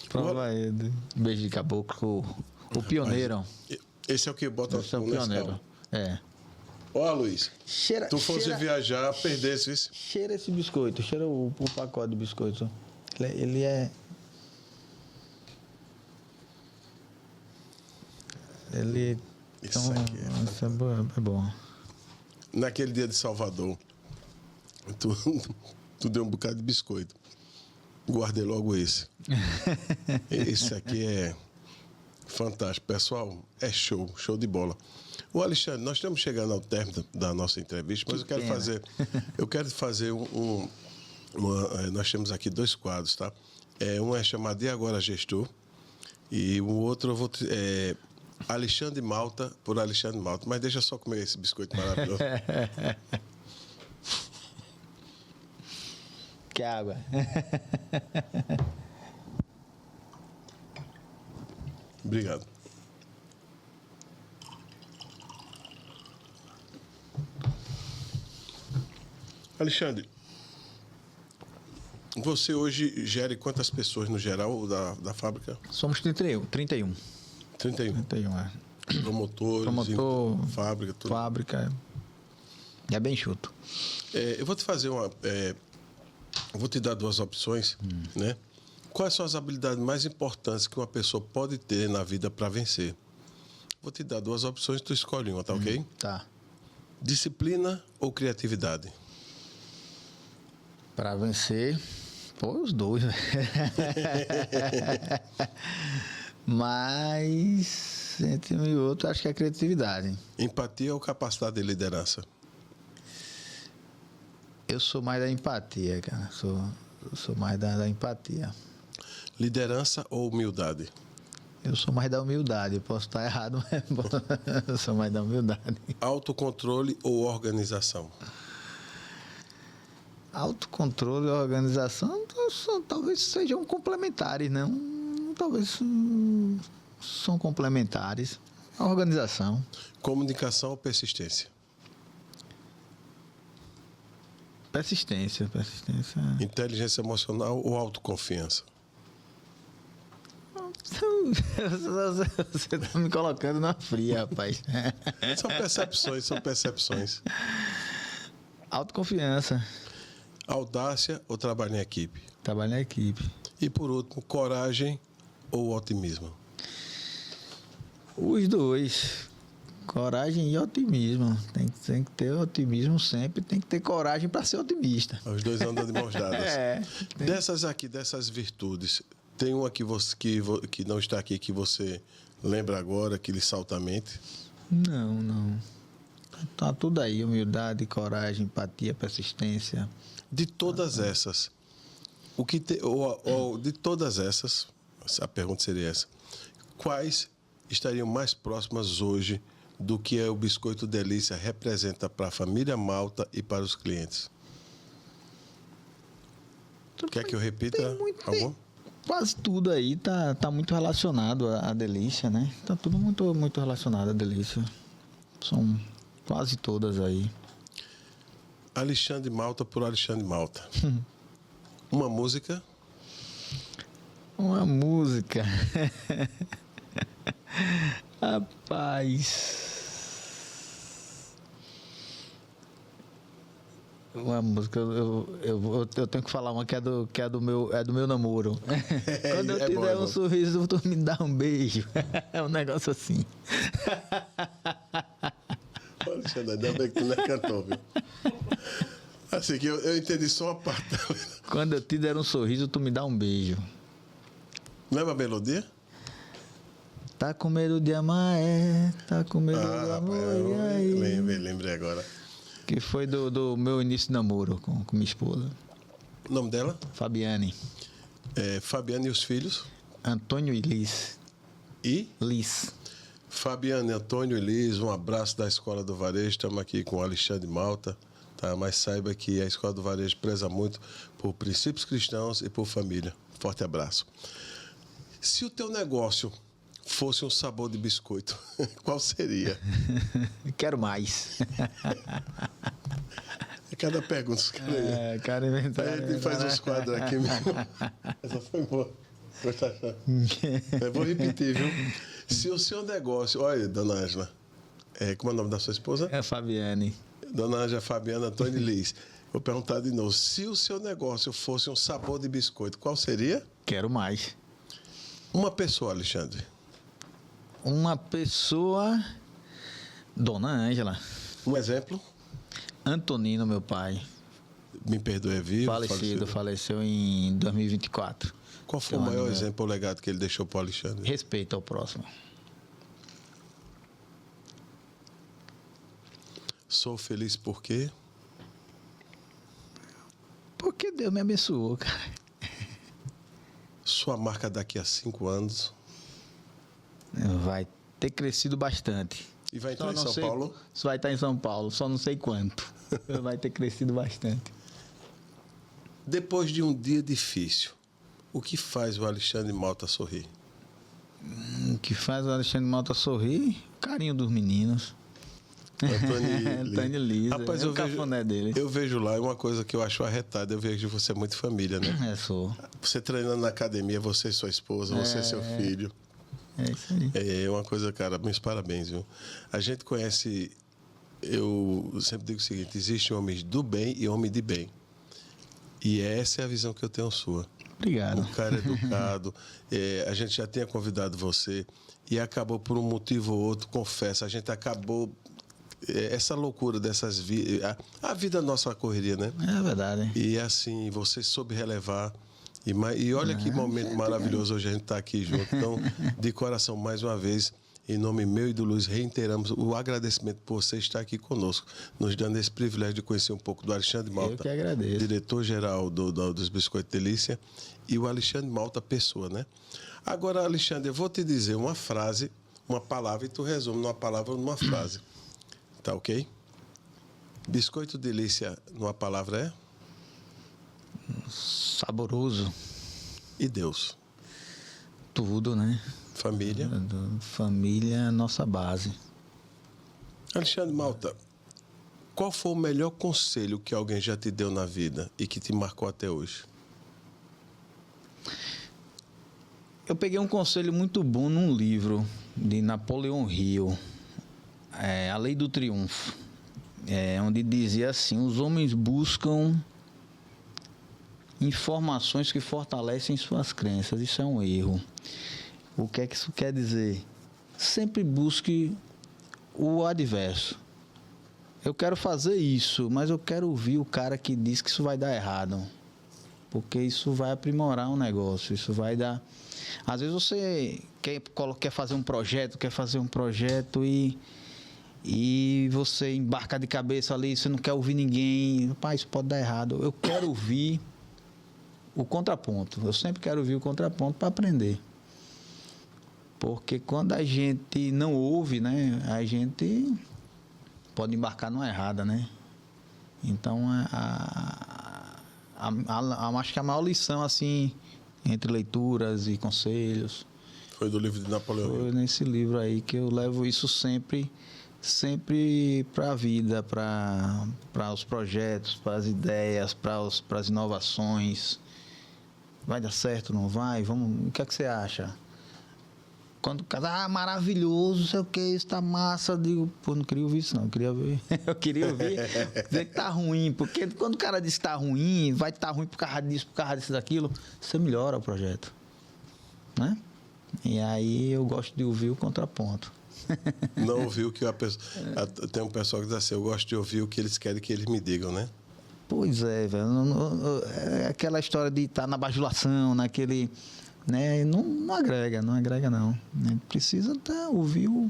Prova aí, beijo de caboclo, o pioneiro. Esse é o que bota Esse é o pioneiro. É. Ó, Luiz, Cheira, tu fosse viajar, perdesse isso. Cheira esse biscoito, cheira o pacote de biscoito. Ele é... Ele... Isso aqui isso é bom. Naquele dia de Salvador, tu deu um bocado de biscoito. Guardei logo esse. Esse aqui é fantástico. Pessoal, é show de bola. O Alexandre, nós estamos chegando ao término da nossa entrevista, mas eu quero fazer nós temos aqui 2 quadros, tá? Um é chamado E Agora Gestor, e o outro eu vou... Alexandre Malta, por Alexandre Malta. Mas deixa eu só comer esse biscoito maravilhoso. Que água. Obrigado. Alexandre, você hoje gere quantas pessoas no geral da fábrica? Somos 31. 31. 31, é. Promotor, fábrica, tudo. Fábrica. É bem chuto. Eu vou te fazer eu vou te dar 2 opções, né? Quais são as habilidades mais importantes que uma pessoa pode ter na vida para vencer? Vou te dar 2 opções, tu escolhe uma, tá ok? Tá. Disciplina ou criatividade? Para vencer, os 2, né? Mas, entre um e outro, acho que é a criatividade. Empatia ou capacidade de liderança? Eu sou mais da empatia, cara. Eu sou mais da empatia. Liderança ou humildade? Eu sou mais da humildade. Eu posso estar errado, mas eu sou mais da humildade. Autocontrole ou organização? Autocontrole e organização talvez sejam complementares, não? Talvez são complementares. A organização. Comunicação ou persistência? Persistência. Inteligência emocional ou autoconfiança? Você está me colocando na fria, rapaz. São percepções. Autoconfiança. Audácia ou trabalho em equipe? Trabalho em equipe. E por último, coragem ou otimismo? Os 2. Coragem e otimismo. Tem que ter otimismo sempre, tem que ter coragem para ser otimista. Os 2 andam de mãos dadas. Dessas virtudes, tem uma que não está aqui que você lembra agora que lhe salta à mente? Não. Tá tudo aí, humildade, coragem, empatia, persistência. De todas essas, de todas essas, a pergunta seria essa: quais estariam mais próximas hoje do que o Biscoito Delícia representa para a família Malta e para os clientes? Quer que eu repita algum? Quase tudo aí tá muito relacionado à Delícia, né? Tá tudo muito relacionado à Delícia. São quase todas aí. Alexandre Malta por Alexandre Malta. Uma música? Uma música. Rapaz. Uma música, eu tenho que falar uma que é do meu namoro. Quando eu te der um sorriso, tu me dá um beijo. É um negócio assim. Alexandre, ainda bem que tu não é cantor, viu? Assim que eu entendi só uma parte. Quando eu te der um sorriso, tu me dá um beijo. Lembra a melodia? Tá com medo de amar, tá com medo do amor, e aí? Lembrei agora. Que foi do meu início de namoro com minha esposa. O nome dela? Fabiane. Fabiane e os filhos? Antônio e Liz. E? Liz. Fabiane, Antônio e Liz, um abraço da Escola do Varejo. Estamos aqui com o Alexandre Malta. Tá? Mas saiba que a Escola do Varejo preza muito por princípios cristãos e por família. Forte abraço. Se o teu negócio fosse um sabor de biscoito, qual seria? Quero mais. Cada pergunta, os caras aí. Cara inventaram. A gente faz uns quadros aqui mesmo. Essa foi boa. Eu vou repetir, viu? Se o seu negócio... Olha, dona Ângela, como é o nome da sua esposa? É Fabiane. Dona Ângela, Fabiana, Antônio e Liz. Vou perguntar de novo. Se o seu negócio fosse um sabor de biscoito, qual seria? Quero mais. Uma pessoa, Alexandre. Uma pessoa... Dona Ângela. Um exemplo? Antonino, meu pai. Me perdoe, é vivo? Faleceu em 2024. Qual foi o maior exemplo ou legado que ele deixou para o Alexandre? Respeito ao próximo. Sou feliz por quê? Porque Deus me abençoou, cara. Sua marca daqui a 5 anos? Vai ter crescido bastante. E vai entrar em São Paulo? Vai estar em São Paulo, só não sei quanto. Vai ter crescido bastante. Depois de um dia difícil, o que faz o Alexandre Malta sorrir? O que faz o Alexandre Malta sorrir? O carinho dos meninos. Antônio e Liz. Rapaz, o cafuné dele. Eu vejo lá, é uma coisa que eu acho arretada. Eu vejo que você é muito família, né? Sou. Você treinando na academia, você e sua esposa, você e seu filho. É isso aí. É uma coisa, cara, meus parabéns, viu? A gente conhece, eu sempre digo o seguinte: existe homens do bem e homem de bem. E essa é a visão que eu tenho sua. Obrigado. Um cara educado. A gente já tinha convidado você e acabou por um motivo ou outro, confesso, a gente acabou... essa loucura dessas vidas... A vida nossa é uma correria, né? É verdade. E assim, você soube relevar. E olha que momento maravilhoso hoje a gente está aqui junto. Então, de coração, mais uma vez, em nome meu e do Luiz, reiteramos o agradecimento por você estar aqui conosco, nos dando esse privilégio de conhecer um pouco do Alexandre Malta. Eu que agradeço. Diretor-geral dos Biscoitos Delícia, e o Alexandre Malta, pessoa, né? Agora, Alexandre, eu vou te dizer uma frase, uma palavra, e tu resume numa palavra ou numa frase. Tá ok? Biscoito Delícia, numa palavra é? Saboroso. E Deus? Tudo, né? Família? Família é a nossa base. Alexandre Malta, qual foi o melhor conselho que alguém já te deu na vida e que te marcou até hoje? Eu peguei um conselho muito bom num livro de Napoleão Hill, A Lei do Triunfo, onde dizia assim: os homens buscam informações que fortalecem suas crenças. Isso é um erro. O que é que isso quer dizer? Sempre busque o adverso. Eu quero fazer isso, mas eu quero ouvir o cara que diz que isso vai dar errado. porque isso vai aprimorar um negócio, isso vai dar... Às vezes você quer fazer um projeto e você embarca de cabeça ali, você não quer ouvir ninguém, rapaz, isso pode dar errado. Eu quero ouvir o contraponto, eu sempre quero ouvir o contraponto para aprender. Porque quando a gente não ouve, né, a gente pode embarcar numa errada, né? Então, acho que a maior lição, assim, entre leituras e conselhos... Foi do livro de Napoleão Hill. Foi nesse livro aí que eu levo isso sempre para a vida, para os projetos, para as ideias, para as inovações. Vai dar certo, não vai? Vamos, o que é que você acha? Quando o cara, maravilhoso, sei o que, isso tá massa, eu digo, pô, não queria ouvir isso não, eu queria ver. Eu queria ouvir dizer que tá ruim, porque quando o cara diz que tá ruim, vai estar ruim por causa disso, daquilo, você melhora o projeto, né? E aí eu gosto de ouvir o contraponto. Não ouvir o que a pessoa... Tem um pessoal que diz assim, eu gosto de ouvir o que eles querem que eles me digam, né? Pois é, velho. É aquela história de estar na bajulação, naquele... Né? Não agrega não. Né? Precisa ouvir o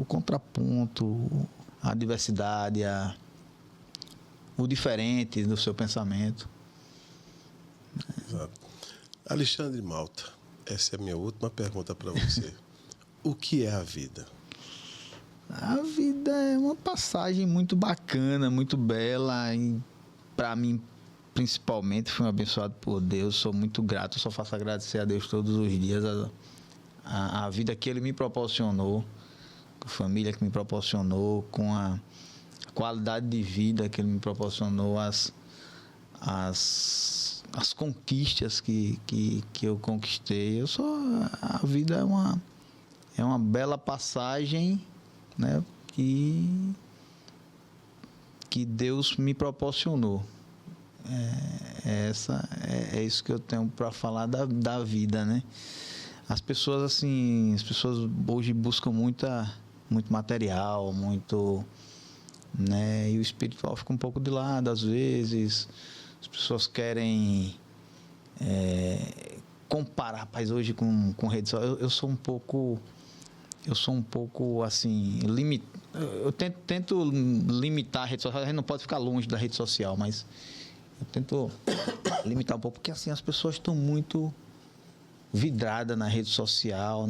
contraponto, a diversidade, o diferente do seu pensamento. Exato. Alexandre Malta, essa é a minha última pergunta para você. O que é a vida? A vida é uma passagem muito bacana, muito bela. Para mim, principalmente, fui abençoado por Deus. Sou muito grato, só faço agradecer a Deus todos os dias. A vida que Ele me proporcionou, com a família que me proporcionou, com a qualidade de vida que Ele me proporcionou, as conquistas que eu conquistei. A vida é uma bela passagem, né, que Deus me proporcionou. É isso que eu tenho para falar da vida, né? As pessoas hoje buscam muito material, muito, né? E o espiritual fica um pouco de lado às vezes. As pessoas querem comparar, rapaz, hoje com redes sociais. Eu sou um pouco assim, eu tento limitar a rede social. A gente não pode ficar longe da rede social, mas eu tento limitar um pouco, porque assim as pessoas estão muito vidradas na rede social,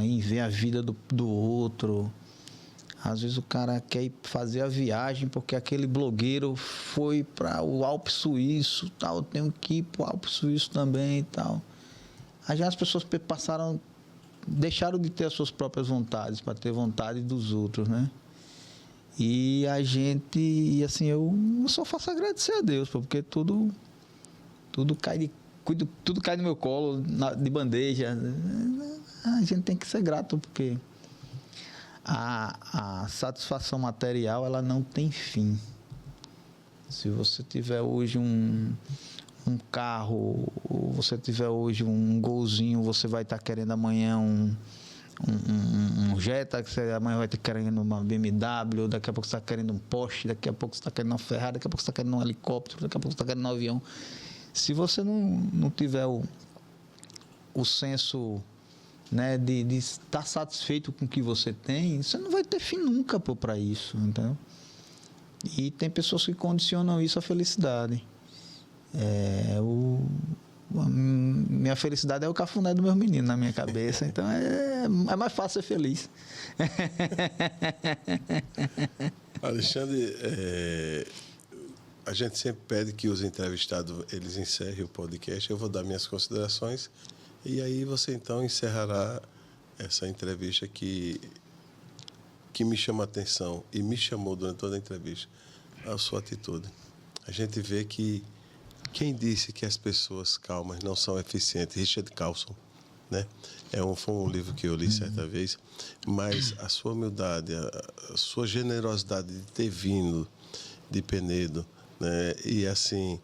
em ver a vida do outro. Às vezes o cara quer ir fazer a viagem porque aquele blogueiro foi para o Alpe Suíço, tal, eu tenho que ir para o Alpe Suíço também e tal. Aí já as pessoas deixaram de ter as suas próprias vontades para ter vontade dos outros, né? E assim, eu só faço agradecer a Deus, porque tudo cai no meu colo, de bandeja. A gente tem que ser grato, porque a satisfação material, ela não tem fim. Se você tiver hoje um carro, ou você tiver hoje um Golzinho, você vai estar querendo amanhã um Jetta, que você amanhã vai estar querendo uma BMW, daqui a pouco você está querendo um Porsche, daqui a pouco você está querendo uma Ferrari, daqui a pouco você está querendo um helicóptero, daqui a pouco você está querendo um avião. Se você não tiver o senso, né, de estar satisfeito com o que você tem, você não vai ter fim nunca para isso, entendeu? E tem pessoas que condicionam isso à felicidade. Minha felicidade é o cafuné do meu menino na minha cabeça, então é mais fácil ser feliz. Alexandre, a gente sempre pede que os entrevistados eles encerrem o podcast. Eu vou dar minhas considerações e aí você então encerrará essa entrevista que me chama a atenção e me chamou durante toda a entrevista, a sua atitude. A gente vê que quem disse que as pessoas calmas não são eficientes? Richard Carlson, né? Foi um livro que eu li certa vez, mas a sua humildade, a sua generosidade de ter vindo de Penedo, né? E assim,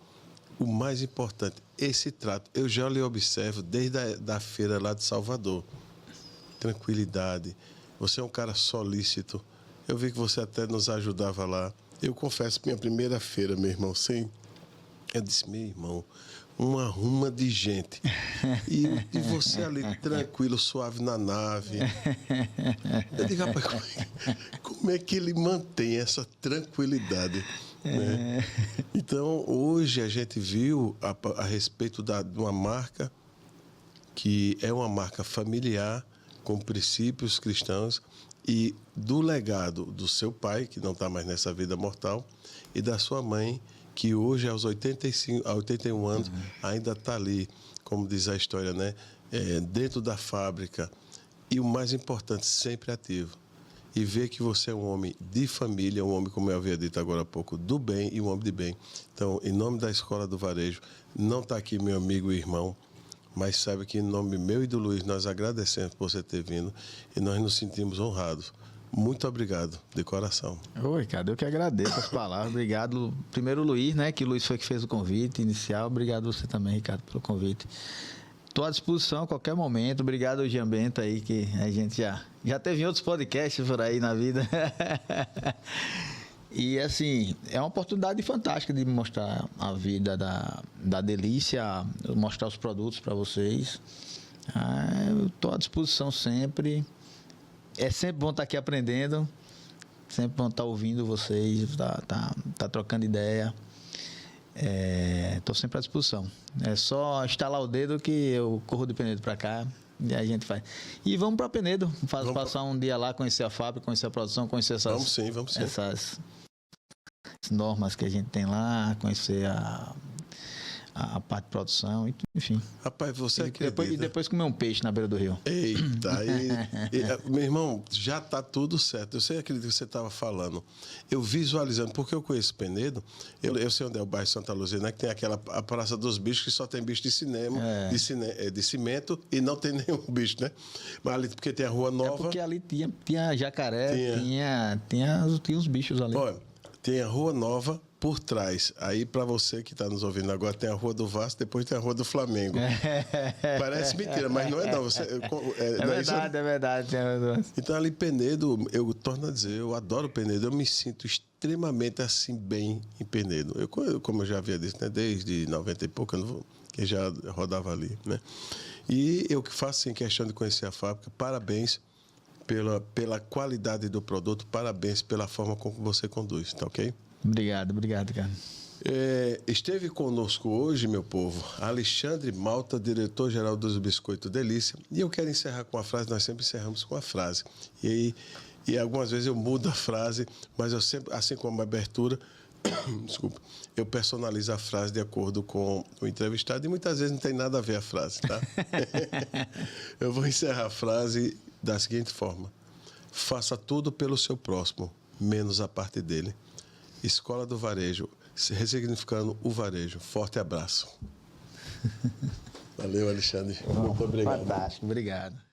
o mais importante, esse trato, eu já lhe observo desde a feira lá de Salvador. Tranquilidade, você é um cara solícito, eu vi que você até nos ajudava lá. Eu confesso que minha primeira feira, meu irmão, eu disse, meu irmão, uma ruma de gente. E você ali tranquilo, suave na nave. Eu digo, rapaz, como é que ele mantém essa tranquilidade? Né? Então, hoje a gente viu a respeito de uma marca que é uma marca familiar, com princípios cristãos, e do legado do seu pai, que não está mais nessa vida mortal, e da sua mãe, que hoje, aos 81 anos, ainda está ali, como diz a história, né? Dentro da fábrica. E o mais importante, sempre ativo. E ver que você é um homem de família, um homem, como eu havia dito agora há pouco, do bem e um homem de bem. Então, em nome da Escola do Varejo, não está aqui meu amigo e irmão, mas sabe que em nome meu e do Luiz, nós agradecemos por você ter vindo e nós nos sentimos honrados. Muito obrigado, de coração. Ô, Ricardo, eu que agradeço as palavras. Obrigado. Primeiro o Luiz, né? Que o Luiz foi que fez o convite inicial. Obrigado você também, Ricardo, pelo convite. Estou à disposição a qualquer momento. Obrigado ao Jean Bento aí, que a gente já teve em outros podcasts por aí na vida. E, assim, é uma oportunidade fantástica de mostrar a vida da Delícia, mostrar os produtos para vocês. Eu estou à disposição sempre. É sempre bom estar aqui aprendendo, sempre bom estar ouvindo vocês, tá trocando ideia. Estou sempre à disposição. É só estalar o dedo que eu corro de Penedo para cá e a gente faz. E vamos para Penedo, passar um dia lá, conhecer a fábrica, conhecer a produção, conhecer essas, vamos sim. essas normas que a gente tem lá, conhecer a parte de produção, enfim. Rapaz, você acredita? E depois comer um peixe na beira do rio. Eita, meu irmão, já está tudo certo. Eu sei aquilo que você estava falando. Eu visualizando, porque eu conheço Penedo, eu sei onde é o bairro Santa Luzia, né? Que tem a Praça dos Bichos, que só tem bicho de cinema, de cimento, e não tem nenhum bicho, né? Mas ali, porque tem a Rua Nova. É porque ali tinha jacaré, tinha os bichos ali. Olha, tem a Rua Nova por trás. Aí, para você que está nos ouvindo agora, tem a Rua do Vasco, depois tem a Rua do Flamengo. Parece mentira, mas não é não. É verdade. Então, ali, Penedo, eu torno a dizer, eu adoro Penedo. Eu me sinto extremamente assim, bem em Penedo. Como eu já havia dito, né? Desde 90 e pouco, que já rodava ali, né? E eu que faço, assim, questão de conhecer a fábrica. Parabéns pela qualidade do produto, parabéns pela forma como você conduz, tá ok? Obrigado, cara. Esteve conosco hoje, meu povo, Alexandre Malta, diretor-geral dos Biscoito Delícia. E eu quero encerrar com uma frase, nós sempre encerramos com a frase. E algumas vezes eu mudo a frase, mas eu sempre, assim como a abertura, desculpa, eu personalizo a frase de acordo com o entrevistado e muitas vezes não tem nada a ver a frase, tá? Eu vou encerrar a frase da seguinte forma: faça tudo pelo seu próximo, menos a parte dele. Escola do Varejo, ressignificando o varejo. Forte abraço. Valeu, Alexandre. Muito obrigado. Fantástico, obrigado.